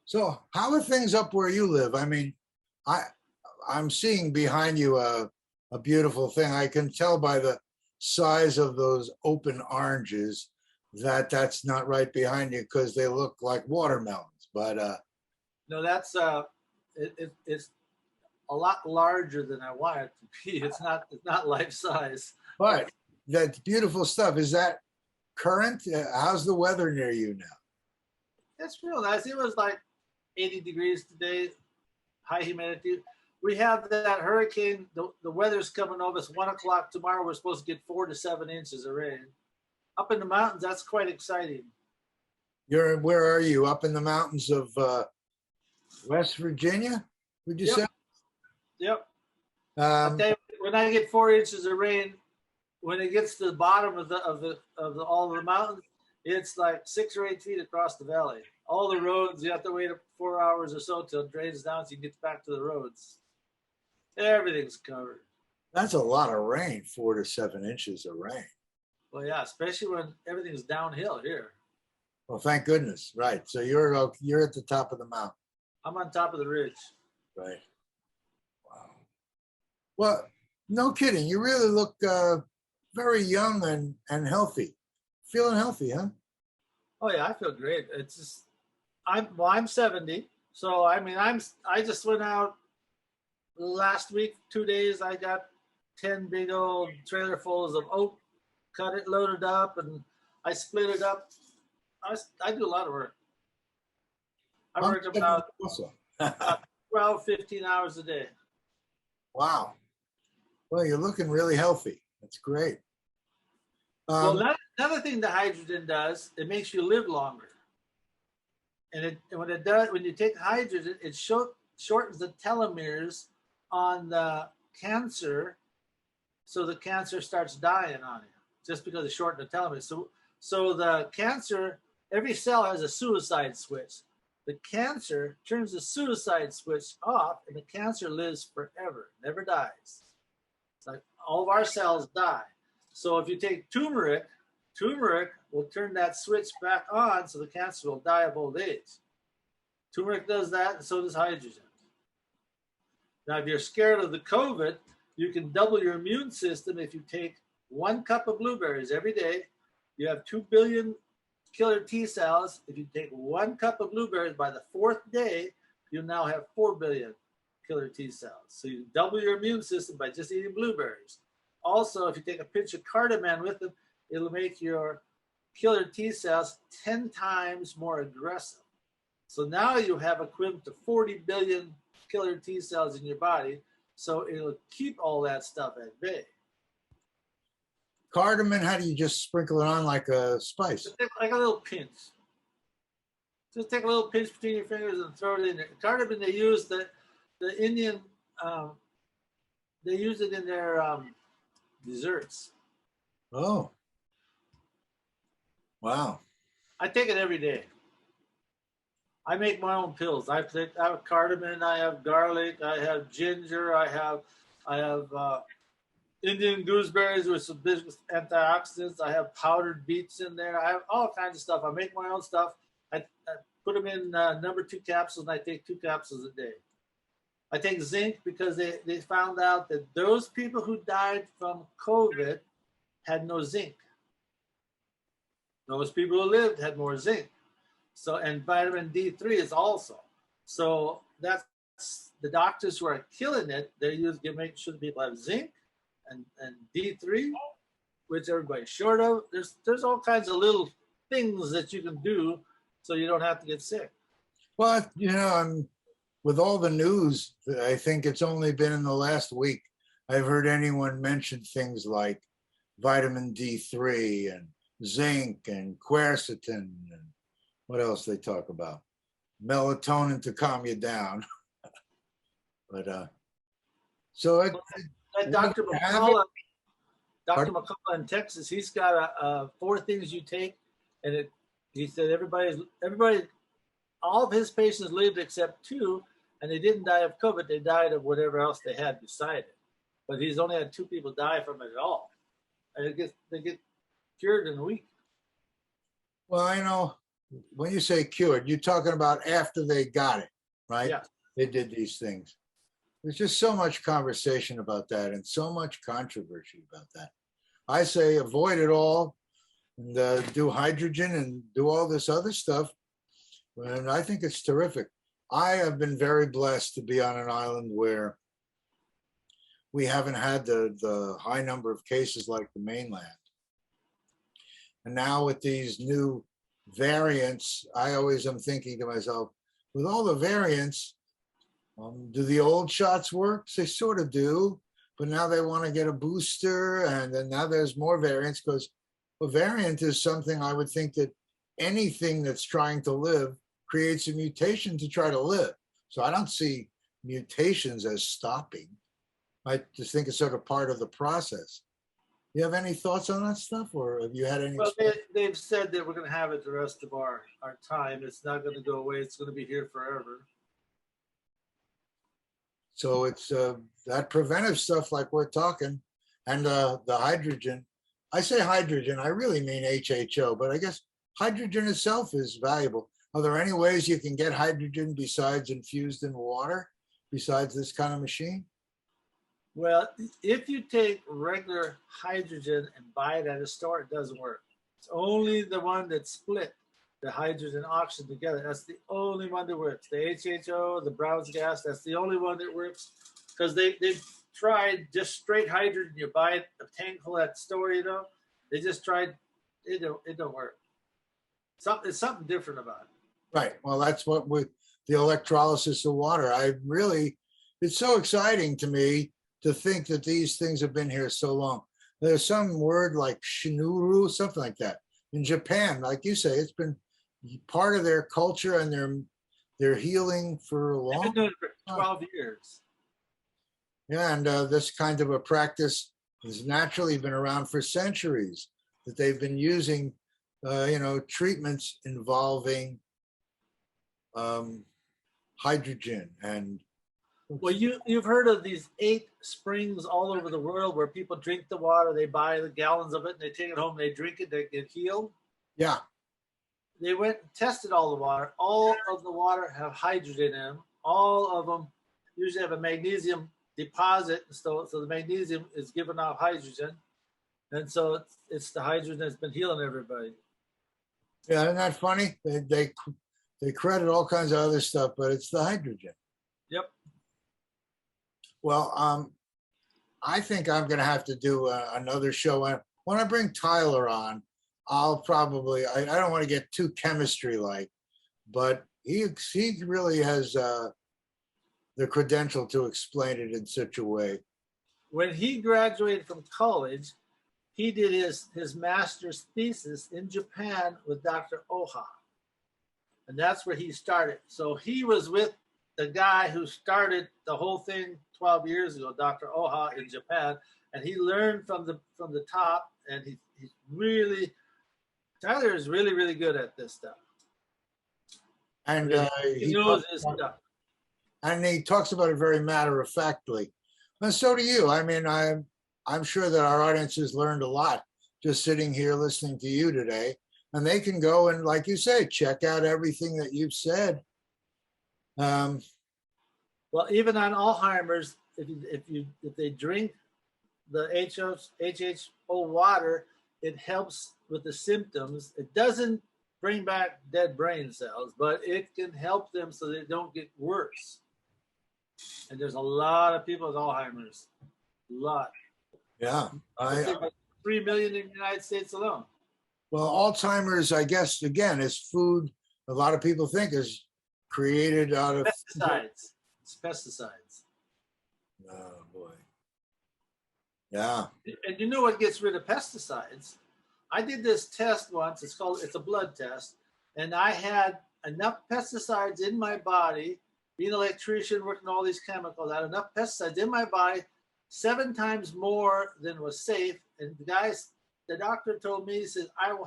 So how are things up where you live? I mean, I'm seeing behind you a beautiful thing. I can tell by the size of those open oranges that that's not right behind you because they look like watermelons. But no, that's it's a lot larger than I want it to be. It's not life size. But that's beautiful stuff. Is that current? How's the weather near you now? It's real nice. It was like 80 degrees today, high humidity. We have that hurricane. The weather's coming over. It's 1 o'clock tomorrow. We're supposed to get 4 to 7 inches of rain. Up in the mountains, that's quite exciting. Where are you? Up in the mountains of West Virginia? Would you say? Yep. I'll tell you, when I get 4 inches of rain, when it gets to the bottom of all of the mountains, it's like 6 or 8 feet across the valley. All the roads, you have to wait 4 hours or so till it drains down so you get back to the roads. Everything's covered. That's a lot of rain, 4 to 7 inches of rain. Well, yeah, especially when everything's downhill here. Well, thank goodness. Right. So you're at the top of the mountain. I'm on top of the ridge. Right. Wow. Well, no kidding. You really look very young and healthy. Feeling healthy, huh? Oh yeah, I feel great. It's just I'm 70, so I mean I just went out last week, 2 days. I got 10 big old trailer fulls of oak, cut it, loaded up, and I split it up. I do a lot of work. I work about 12, 15 hours a day. Wow. Well, you're looking really healthy. That's great. Well, another thing the hydrogen does, it makes you live longer. And when it does, when you take hydrogen, it shortens the telomeres on the cancer, so the cancer starts dying on you just because it shortened the telomeres. So the cancer, every cell has a suicide switch. The cancer turns the suicide switch off, and the cancer lives forever, never dies. It's like all of our cells die. So if you take turmeric will turn that switch back on, so the cancer will die of old age. Turmeric does that, and so does hydrogen. Now, if you're scared of the COVID, you can double your immune system if you take 1 cup of blueberries every day. You have 2 billion killer T cells. If you take 1 cup of blueberries, by the 4th day, you now have 4 billion killer T cells. So you double your immune system by just eating blueberries. Also, if you take a pinch of cardamom with them, it'll make your killer T cells 10 times more aggressive. So now you have equivalent to 40 billion killer T cells in your body. So it'll keep all that stuff at bay. Cardamom, how do you just sprinkle it on like a spice? Just take like a little pinch. Just take a little pinch between your fingers and throw it in there. Cardamom, they use the Indian, they use it in their desserts. Oh. Wow. I take it every day. I make my own pills. I have cardamom, I have garlic, I have ginger, I have Indian gooseberries with some big antioxidants. I have powdered beets in there. I have all kinds of stuff. I make my own stuff. I put them in number 2 capsules, and I take 2 capsules a day. I take zinc because they found out that those people who died from COVID had no zinc. Those people who lived had more zinc. So, and vitamin D3 is also. So that's the doctors who are killing it. They make sure people have zinc and D3, which everybody's short of. There's all kinds of little things that you can do so you don't have to get sick. Well, you know, with all the news, I think it's only been in the last week I've heard anyone mention things like vitamin D3 and zinc and quercetin and what else they talk about? Melatonin to calm you down. But so Dr. McCullough in Texas, he's got 4 things you take, and he said everybody, all of his patients lived except 2, and they didn't die of COVID. They died of whatever else they had beside it. But he's only had 2 people die from it at all, and they get cured in a week. Well, I know when you say cured, you're talking about after they got it, right? Yeah. They did these things. There's just so much conversation about that and so much controversy about that. I say avoid it all and do hydrogen and do all this other stuff. And I think it's terrific. I have been very blessed to be on an island where we haven't had the high number of cases like the mainland. And now with these new variants, I always am thinking to myself, with all the variants, do the old shots work? They sort of do, but now they want to get a booster, and then now there's more variants, because a variant is something I would think that anything that's trying to live creates a mutation to try to live. So I don't see mutations as stopping. I just think it's sort of part of the process. You have any thoughts on that stuff, or have you had any? Well, they've said that we're going to have it the rest of our time. It's not going to go away. It's going to be here forever. So it's that preventive stuff like we're talking, and the hydrogen. I say hydrogen, I really mean HHO, but I guess hydrogen itself is valuable. Are there any ways you can get hydrogen besides infused in water, besides this kind of machine? Well, if you take regular hydrogen and buy it at a store, it doesn't work. It's only the one that split the hydrogen and oxygen together. That's the only one that works. The HHO, the Brown's gas, that's the only one that works, because they've tried just straight hydrogen. You buy a tank full at the store, you know. They just tried, it don't work. It's something different about it. Right. Well, that's what with the electrolysis of water. It's so exciting to me to think that these things have been here so long. There's some word like shinuru, something like that. In Japan, like you say, it's been part of their culture and their healing for a They've long been doing it for time. 12 years. Yeah, and this kind of a practice has naturally been around for centuries, that they've been using, treatments involving hydrogen and. Well, you've heard of these 8 springs all over the world where people drink the water, they buy the gallons of it, and they take it home, they drink it, they get healed. Yeah. They went and tested all the water. All of the water have hydrogen in them. All of them usually have a magnesium deposit, so the magnesium is giving off hydrogen, and so it's the hydrogen that's been healing everybody. Yeah, isn't that funny? They credit all kinds of other stuff, but it's the hydrogen. Yep. Well, I think I'm going to have to do another show. When I bring Tyler on, I'll probably, I don't want to get too chemistry-like, but he really has the credential to explain it in such a way. When he graduated from college, he did his master's thesis in Japan with Dr. Oha. And that's where he started. So he was with the guy who started the whole thing 12 years ago, Dr. Oha in Japan, and he learned from the top, and he's really, Tyler is really, really good at this stuff. And he knows his stuff. And he talks about it very matter-of-factly. And so do you. I mean, I'm sure that our audience has learned a lot just sitting here listening to you today. And they can go and, like you say, check out everything that you've said. Well, even on Alzheimer's, if they drink the HHO water, it helps with the symptoms. It doesn't bring back dead brain cells, but it can help them so they don't get worse. And there's a lot of people with Alzheimer's. A lot. Yeah. I think about 3 million in the United States alone. Well, Alzheimer's, I guess, again, is food. A lot of people think is created out of pesticides. It's pesticides. Oh boy. Yeah. And you know what gets rid of pesticides? I did this test once. It's a blood test, and I had enough pesticides in my body. Being an electrician, working all these chemicals, I had enough pesticides in my body, 7 times more than was safe. And the doctor told me, he said, I will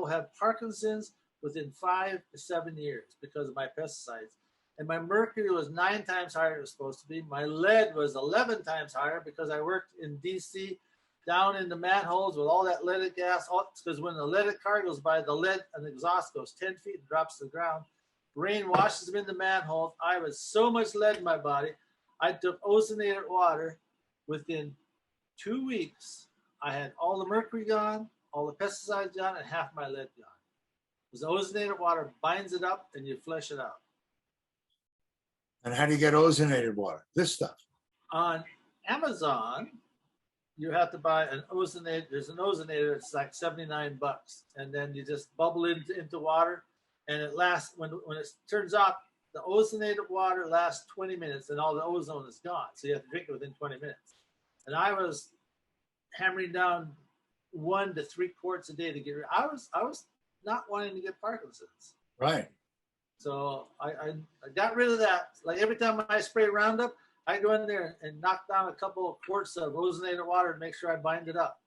have Parkinson's within 5 to 7 years because of my pesticides. And my mercury was 9 times higher than it was supposed to be. My lead was 11 times higher because I worked in DC down in the manholes with all that leaded gas. Because when the leaded car goes by, the lead and the exhaust goes 10 feet and drops to the ground. Rain washes them in the manholes. I was so much lead in my body. I took ozonated water. Within 2 weeks, I had all the mercury gone, all the pesticides gone, and half my lead gone. Because ozonated water binds it up and you flush it out. And how do you get ozonated water? This stuff. On Amazon, you have to buy an ozonated. There's an ozonator. It's like $79, and then you just bubble it into water, and it lasts. When it turns off, the ozonated water lasts 20 minutes, and all the ozone is gone. So you have to drink it within 20 minutes. And I was hammering down 1 to 3 quarts a day to get rid. I was not wanting to get Parkinson's. Right. So I got rid of that. Like every time I spray Roundup, I go in there and knock down a couple of quarts of ozonated water and make sure I bind it up.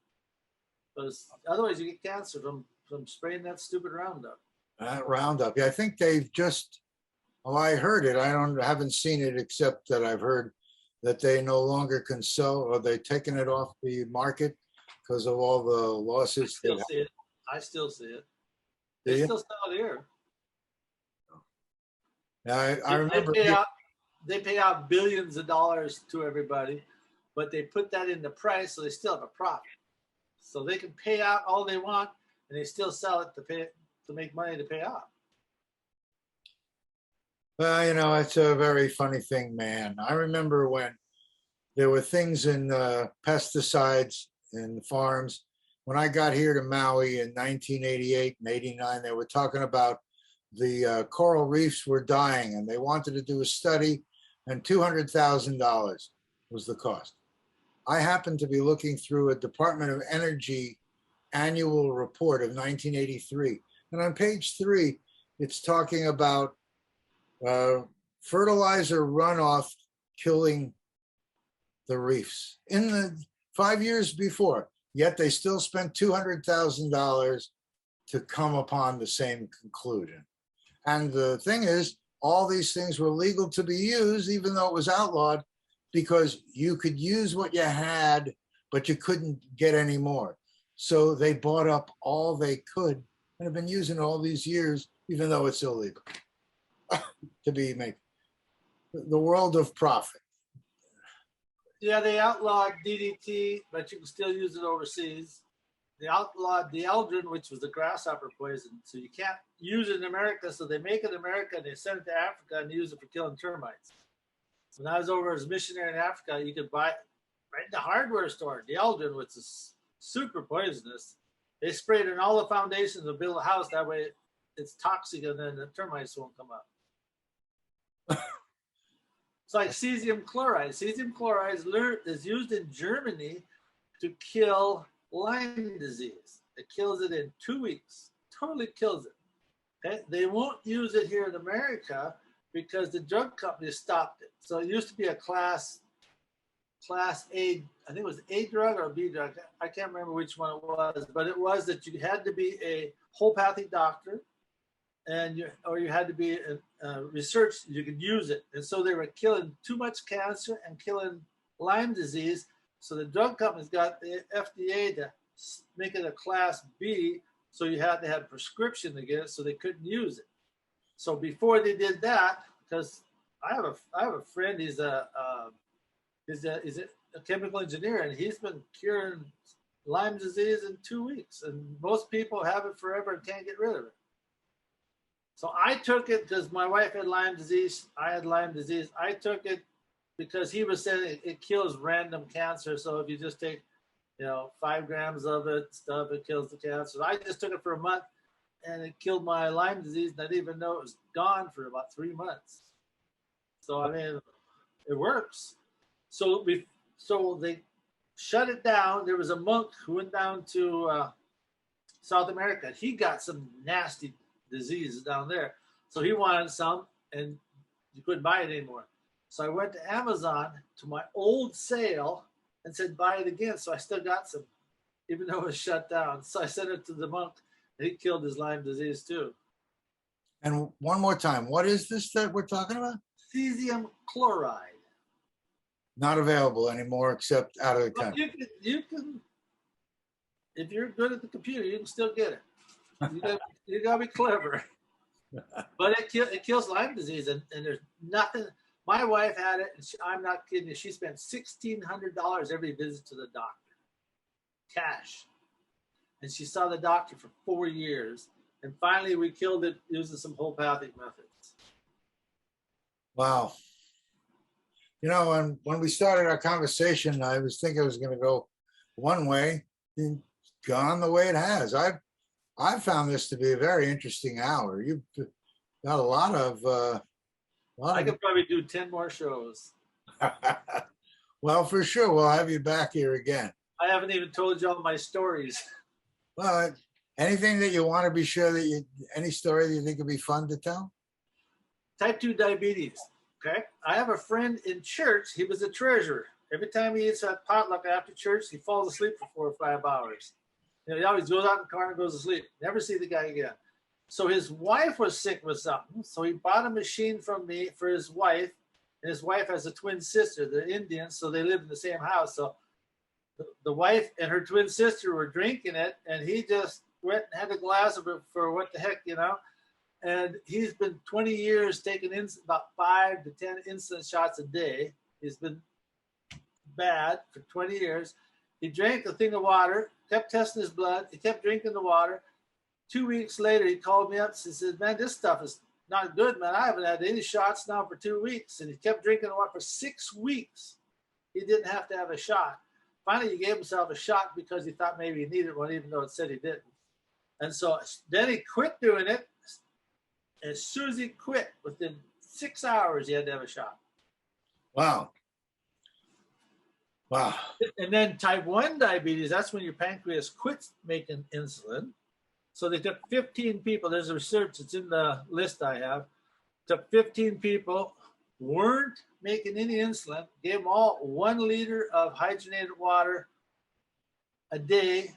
Because otherwise you get cancer from spraying that stupid Roundup. That Roundup. Yeah, I think they've just, I heard it. Haven't seen it, except that I've heard that they no longer can sell, or they've taken it off the market because of all the lawsuits. I still see it. They still sell it here. Yeah, I remember. They pay out billions of dollars to everybody, but they put that in the price, so they still have a profit. So they can pay out all they want, and they still sell it to make money to pay out. Well, it's a very funny thing, man. I remember when there were things in pesticides in farms. When I got here to Maui in 1988 and 89, they were talking about the coral reefs were dying, and they wanted to do a study, and $200,000 was the cost. I happened to be looking through a Department of Energy annual report of 1983. And on page 3, it's talking about fertilizer runoff killing the reefs in the 5 years before. Yet they still spent $200,000 to come upon the same conclusion. And the thing is, all these things were legal to be used, even though it was outlawed, because you could use what you had, but you couldn't get any more. So they bought up all they could and have been using all these years, even though it's illegal to be made. The world of profit. Yeah, they outlawed DDT, but you can still use it overseas. They outlawed the eldrin, which was the grasshopper poison. So you can't use it in America. So they make it in America and they send it to Africa and use it for killing termites. When I was over as a missionary in Africa, you could buy right in the hardware store, the eldrin, which is super poisonous. They sprayed it in all the foundations to build a house. That way it's toxic and then the termites won't come up. It's like cesium chloride. Cesium chloride is used in Germany to kill Lyme disease. It kills it in 2 weeks. Totally kills it. Okay? They won't use it here in America because the drug company stopped it. So it used to be a class A, I think it was A drug or B drug. I can't remember which one it was, but it was that you had to be a homeopathic doctor and you had to be research, you could use it. And so they were killing too much cancer and killing Lyme disease. So the drug companies got the FDA to make it a class B. So you had to have a prescription to get it, so they couldn't use it. So before they did that, because I have a friend, he's a chemical engineer, and he's been curing Lyme disease in 2 weeks. And most people have it forever and can't get rid of it. So I took it because my wife had Lyme disease. I had Lyme disease. I took it because he was saying it kills random cancer. So if you just take, 5 grams of it, it kills the cancer. I just took it for a month and it killed my Lyme disease. And I didn't even know it was gone for about 3 months. So, I mean, it works. So they shut it down. There was a monk who went down to South America. He got some nasty diseases down there. So he wanted some and you couldn't buy it anymore. So I went to Amazon to my old sale and said, buy it again. So I still got some, even though it was shut down. So I sent it to the monk and he killed his Lyme disease too. And one more time, what is this that we're talking about? Cesium chloride. Not available anymore except out of the Well, country. you can, if you're good at the computer, you can still get it. You gotta be clever. But it kills Lyme disease, and there's nothing. My wife had it, and I'm not kidding you. She spent $1,600 every visit to the doctor, cash. And she saw the doctor for 4 years. And finally, we killed it using some homeopathic methods. Wow. When we started our conversation, I was thinking it was going to go one way, and gone the way it has. I found this to be a very interesting hour. You've got a lot of. I could probably do 10 more shows. Well, for sure, we'll have you back here again. I haven't even told you all my stories. Well, anything that you want to be sure that any story that you think would be fun to tell? Type 2 diabetes. Okay. I have a friend in church. He was a treasurer. Every time he eats at potluck after church, he falls asleep for 4 or 5 hours. He always goes out in the car and goes to sleep. Never see the guy again. So his wife was sick with something. So he bought a machine from me for his wife. And his wife has a twin sister. They're Indians, so they live in the same house. So the wife and her twin sister were drinking it, and he just went and had a glass of it for what the heck, And he's been 20 years taking about 5 to 10 insulin shots a day. He's been bad for 20 years. He drank a thing of water, kept testing his blood. He kept drinking the water. 2 weeks later, he called me up and said, man, this stuff is not good, man. I haven't had any shots now for 2 weeks. And he kept drinking the water for 6 weeks. He didn't have to have a shot. Finally, he gave himself a shot because he thought maybe he needed one, even though it said he didn't. And so then he quit doing it. As soon as he quit, within 6 hours, he had to have a shot. Wow. And then type 1 diabetes, that's when your pancreas quits making insulin. So they took 15 people. There's a research, it's in the list I have. Took 15 people, weren't making any insulin, gave them all 1 liter of hydrogenated water a day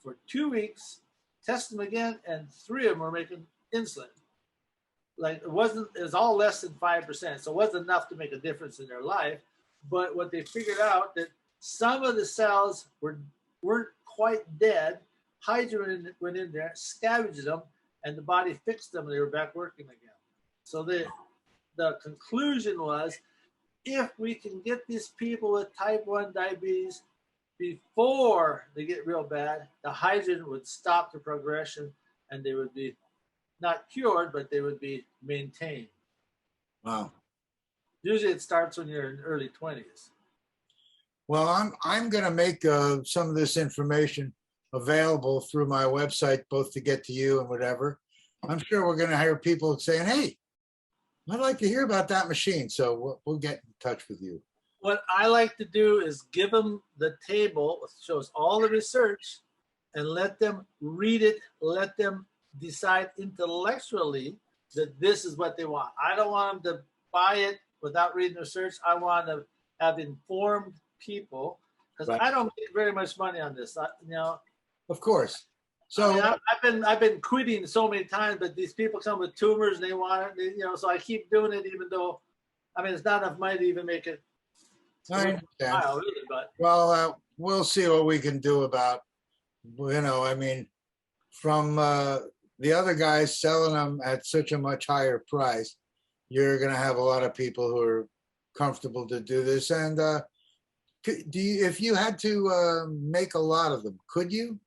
for 2 weeks, test them again, and 3 of them were making insulin. Like it was all less than 5%. So it wasn't enough to make a difference in their life. But what they figured out that some of the cells weren't quite dead. Hydrogen went in there, scavenged them, and the body fixed them, and they were back working again. So the conclusion was, if we can get these people with type 1 diabetes before they get real bad, the hydrogen would stop the progression, and they would be not cured, but they would be maintained. Wow. Usually it starts when you're in early 20s. Well, I'm going to make some of this information available through my website, both to get to you and whatever. I'm sure we're going to hear people saying, hey, I'd like to hear about that machine. So we'll get in touch with you. What I like to do is give them the table, it shows all the research, and let them read it, let them decide intellectually that this is what they want. I don't want them to buy it without reading the research. I want to have informed people, because Right. I don't make very much money on this. Of course. So I mean, I've been quitting so many times, but these people come with tumors and they want it. So I keep doing it, even though, I mean, it's not enough money to even make it. I understand. Really, but Well, we'll see what we can do about, I mean, from the other guys selling them at such a much higher price, you're going to have a lot of people who are comfortable to do this. And if you had to make a lot of them, could you?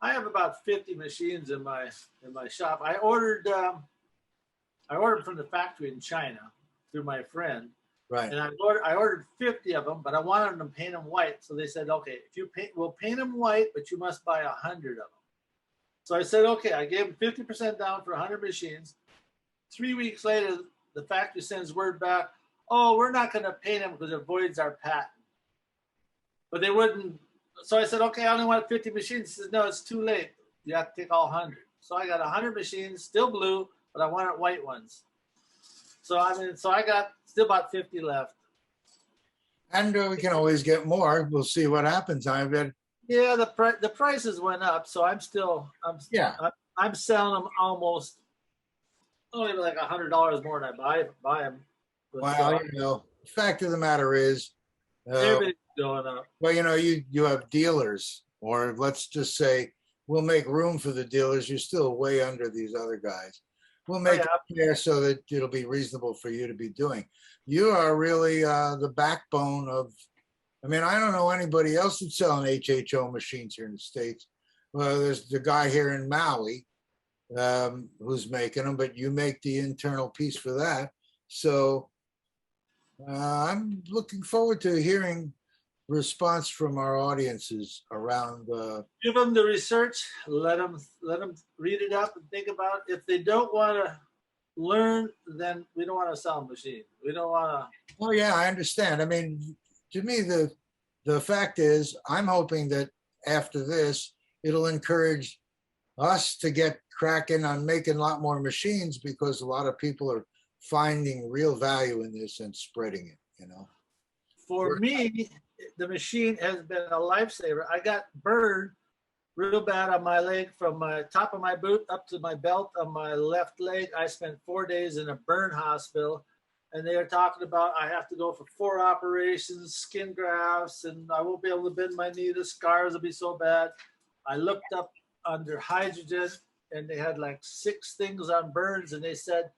I have about 50 machines in my shop. I ordered from the factory in China through my friend. Right. And I ordered 50 of them, but I wanted them to paint them white. So they said, okay, we'll paint them white, but you must buy 100 of them. So I said, okay, I gave them 50% down for 100 machines. 3 weeks later, the factory sends word back, oh, we're not going to paint them because it voids our patent. But they wouldn't. So I said, okay, I only want 50 machines. He says, no, it's too late. You have to take all 100. So I got 100 machines, still blue, but I wanted white ones. So I got still about 50 left. And we can always get more. We'll see what happens. Yeah, the prices went up, so I'm selling them almost only like $100 more than I buy them. Well, the fact of the matter is, everything's going up. Well, you have dealers, or let's just say we'll make room for the dealers. You're still way under these other guys. We'll make it fair so that it'll be reasonable for you to be doing. You are really the backbone of, I mean, I don't know anybody else that's selling HHO machines here in the States. Well, there's the guy here in Maui who's making them, but you make the internal piece for that. So I'm looking forward to hearing response from our audiences around. Give them the research, let them read it up and think about it. If they don't want to learn, then we don't want to sell a machine. We don't want to. Oh yeah, I understand. I mean, to me, the fact is, I'm hoping that after this, it'll encourage us to get cracking on making a lot more machines, because a lot of people are finding real value in this and spreading it, For me, the machine has been a lifesaver. I got burned real bad on my leg from my top of my boot up to my belt on my left leg. I spent 4 days in a burn hospital, and they are talking about I have to go for 4 operations, skin grafts, and I won't be able to bend my knee. The scars will be so bad. I looked up under hydrogen, and they had like 6 things on burns, and they said,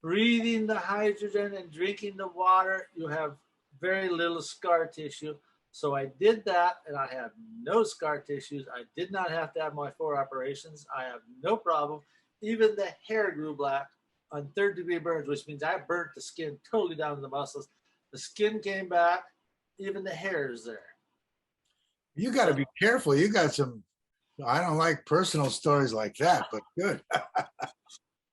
breathing the hydrogen and drinking the water, you have very little scar tissue. So I did that, and I have no scar tissues. I did not have to have my 4 operations. I have no problem. Even the hair grew black on 3rd-degree burns, which means I burnt the skin totally down to the muscles. The skin came back. Even the hair is there. You got to be careful. You got some, I don't like personal stories like that, but good.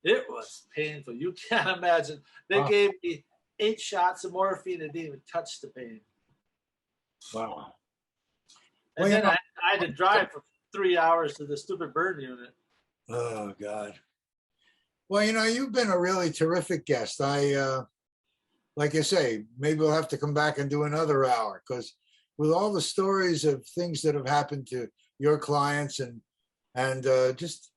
It was painful. You can't imagine. They gave me 8 shots of morphine and didn't even touch the pain. Wow. And then I had to drive for 3 hours to the stupid burn unit. Oh God. Well, you've been a really terrific guest. Like I say, maybe we'll have to come back and do another hour, because with all the stories of things that have happened to your clients and just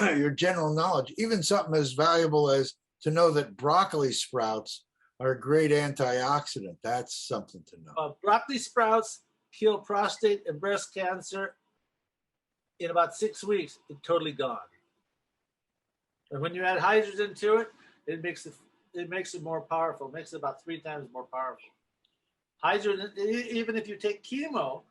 your general knowledge, even something as valuable as to know that broccoli sprouts are a great antioxidant. That's something to know. Broccoli sprouts kill prostate and breast cancer in about 6 weeks. It's totally gone. And when you add hydrogen to it, it makes it more powerful. It makes it about 3 times more powerful. Hydrogen, even if you take chemo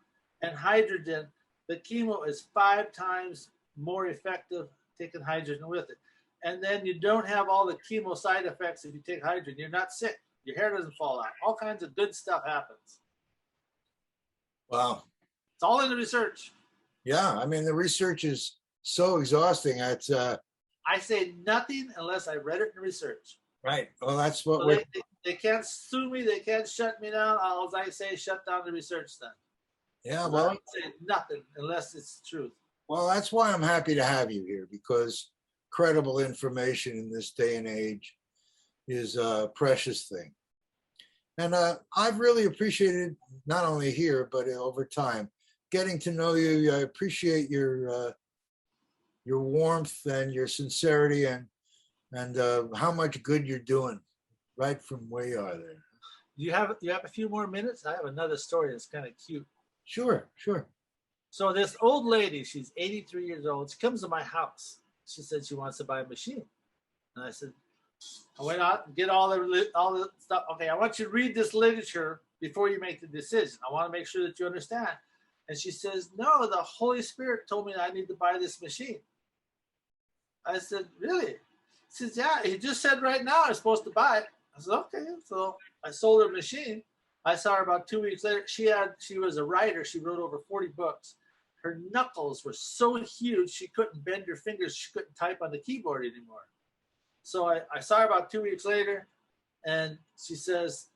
and hydrogen, the chemo is 5 times more effective taking hydrogen with it. And then you don't have all the chemo side effects if you take hydrogen. You're not sick. Your hair doesn't fall out. All kinds of good stuff happens. Wow. It's all in the research. Yeah, I mean, the research is so exhausting. It's I say nothing unless I read it in research. right. Well, that's what So they can't sue me. They can't shut me down. All I say, shut down the research then. Yeah, I well, don't say nothing unless it's the truth. well, that's why I'm happy to have you here, because credible information in this day and age is a precious thing. And I've really appreciated, not only here, but over time, getting to know you. I appreciate your warmth and your sincerity and how much good you're doing right from where you are there. You have a few more minutes? I have another story that's kind of cute. Sure. So this old lady, she's 83 years old. She comes to my house. She said she wants to buy a machine. And I said, I went out and get all the stuff. Okay, I want you to read this literature before you make the decision. I want to make sure that you understand. And she says, no, the Holy Spirit told me I need to buy this machine. I said, really? She says, yeah, he just said right now I'm supposed to buy it. I said, okay. So I sold her a machine. I saw her about 2 weeks later. She was a writer. She wrote over 40 books. Her knuckles were so huge, she couldn't bend her fingers. She couldn't type on the keyboard anymore. So I saw her about 2 weeks later, and she says,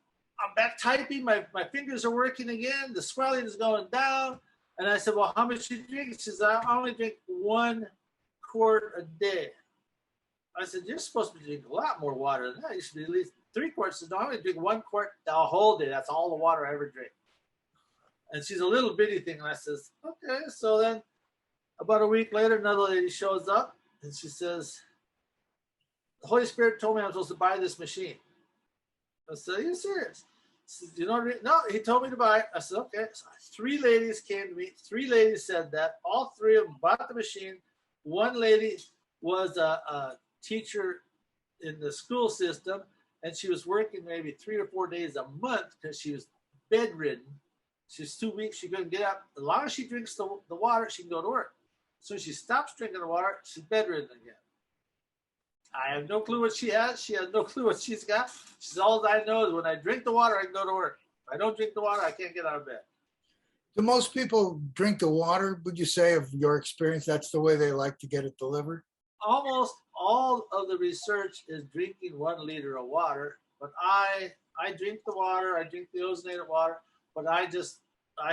I'm back typing. My fingers are working again. The swelling is going down. And I said, well, how much do you drink? She says, I only drink 1 quart a day. I said, you're supposed to drink a lot more water than that. You should be at least 3 quarts. She said, no, I'm going to drink 1 quart the whole day. That's all the water I ever drink. And she's a little bitty thing. And I says, okay. So then about a week later, another lady shows up, and she says, the Holy Spirit told me I'm supposed to buy this machine. I said, are you serious? She said, no, he told me to buy it. I said, okay. So 3 ladies came to me. 3 ladies said that. All 3 of them bought the machine. 1 lady was a teacher in the school system, and she was working maybe 3 or 4 days a month because she was bedridden. She was 2 weeks. She couldn't get up. As long as she drinks the water, she can go to work. So she stops drinking the water. She's bedridden again. I have no clue what she has. She has no clue what she's got. She says, all I know is when I drink the water, I can go to work. If I don't drink the water, I can't get out of bed. Do most people drink the water? Would you say, of your experience, that's the way they like to get it delivered? Almost all of the research is drinking 1 liter of water. But I drink the water. I drink the ozonated water. But I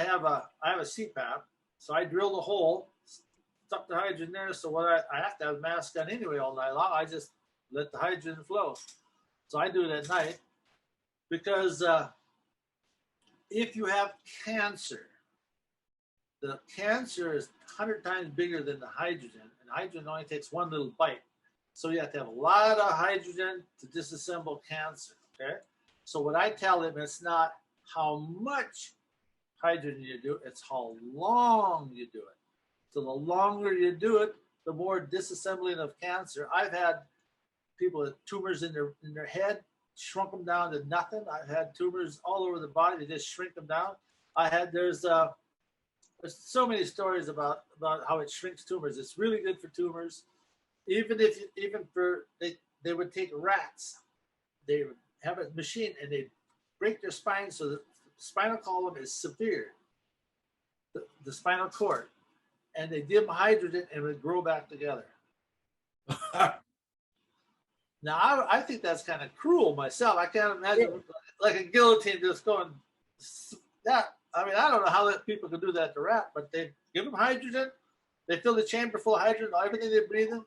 have a CPAP. So I drill the hole, stuck the hydrogen there. So what I have to have a mask on anyway all night long. I just let the hydrogen flow. So I do it at night because if you have cancer, the cancer is 100 times bigger than the hydrogen, and hydrogen only takes 1 little bite. So you have to have a lot of hydrogen to disassemble cancer, okay? So what I tell them, it's not how much hydrogen you do, it's how long you do it. So the longer you do it, the more disassembling of cancer. I've had people with tumors in their head, shrunk them down to nothing. I've had tumors all over the body, they just shrink them down. There's so many stories about how it shrinks tumors. It's really good for tumors. They would take rats. They would have a machine and they break their spine so the spinal column is severe, the spinal cord, and they give them hydrogen and it would grow back together. Now, I think that's kind of cruel myself. I can't imagine like a guillotine just going that I mean, I don't know how that people can do that to rat, but they give them hydrogen. They fill the chamber full of hydrogen, everything they breathe in,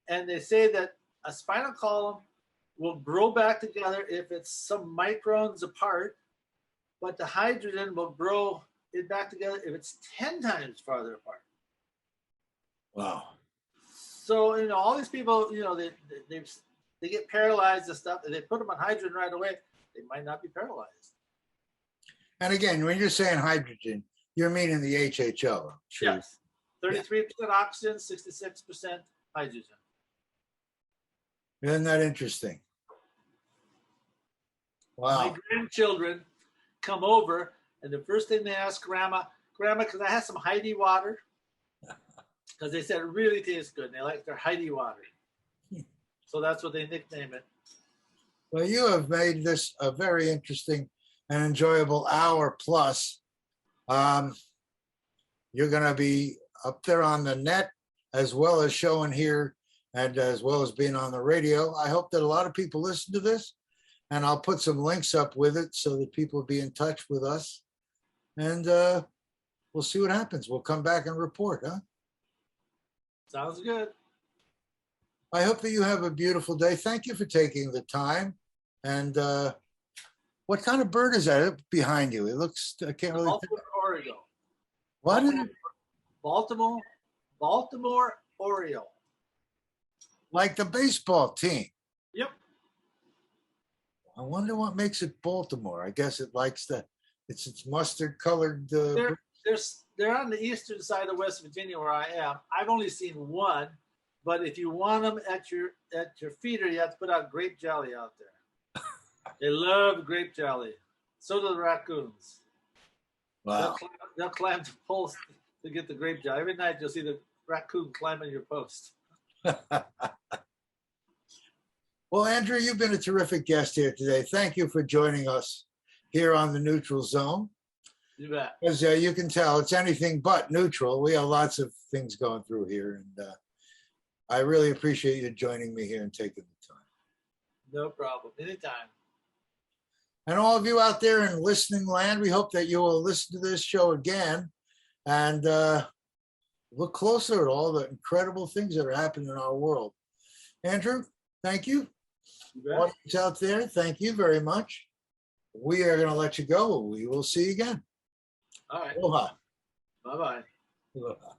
and they say that a spinal column will grow back together if it's some microns apart, but the hydrogen will grow it back together if it's 10 times farther apart. Wow. So, you know, all these people, you know, they get paralyzed and stuff, and they put them on hydrogen right away, they might not be paralyzed. And again, when you're saying hydrogen, you're meaning the HHO. True. Yes. 33% oxygen, 66% hydrogen. Isn't that interesting? Wow. My grandchildren come over, and the first thing they ask Grandma, because I have some Heidi water, because they said it really tastes good, and they like their Heidi water. So that's what they nickname it. Well, you have made this a very interesting and enjoyable hour plus. You're going to be up there on the net, as well as showing here, and as well as being on the radio. I hope that a lot of people listen to this, and I'll put some links up with it so that people will be in touch with us. And we'll see what happens. We'll come back and report, huh? Sounds good. I hope that you have a beautiful day. Thank you for taking the time. And what kind of bird is that behind you? It looks, I can't really. Baltimore, Oriole. What is it? Baltimore Oriole. Like the baseball team. Yep. I wonder what makes it Baltimore. I guess it likes it's mustard colored. They're on the eastern side of West Virginia where I am. I've only seen one, but if you want them at your feeder, you have to put out grape jelly out there. They love grape jelly. So do the raccoons. Wow. They'll climb the post to get the grape jelly. Every night you'll see the raccoon climbing your post. Well, Andrew, you've been a terrific guest here today. Thank you for joining us here on the Neutral Zone. You bet. As you can tell, it's anything but neutral. We have lots of things going through here, and I really appreciate you joining me here and taking the time. No problem. Anytime. And all of you out there in listening land, we hope that you will listen to this show again and look closer at all the incredible things that are happening in our world. Andrew, thank you. Audience out there, thank you very much. We are going to let you go. We will see you again. All right. Aloha. Bye-bye. Aloha.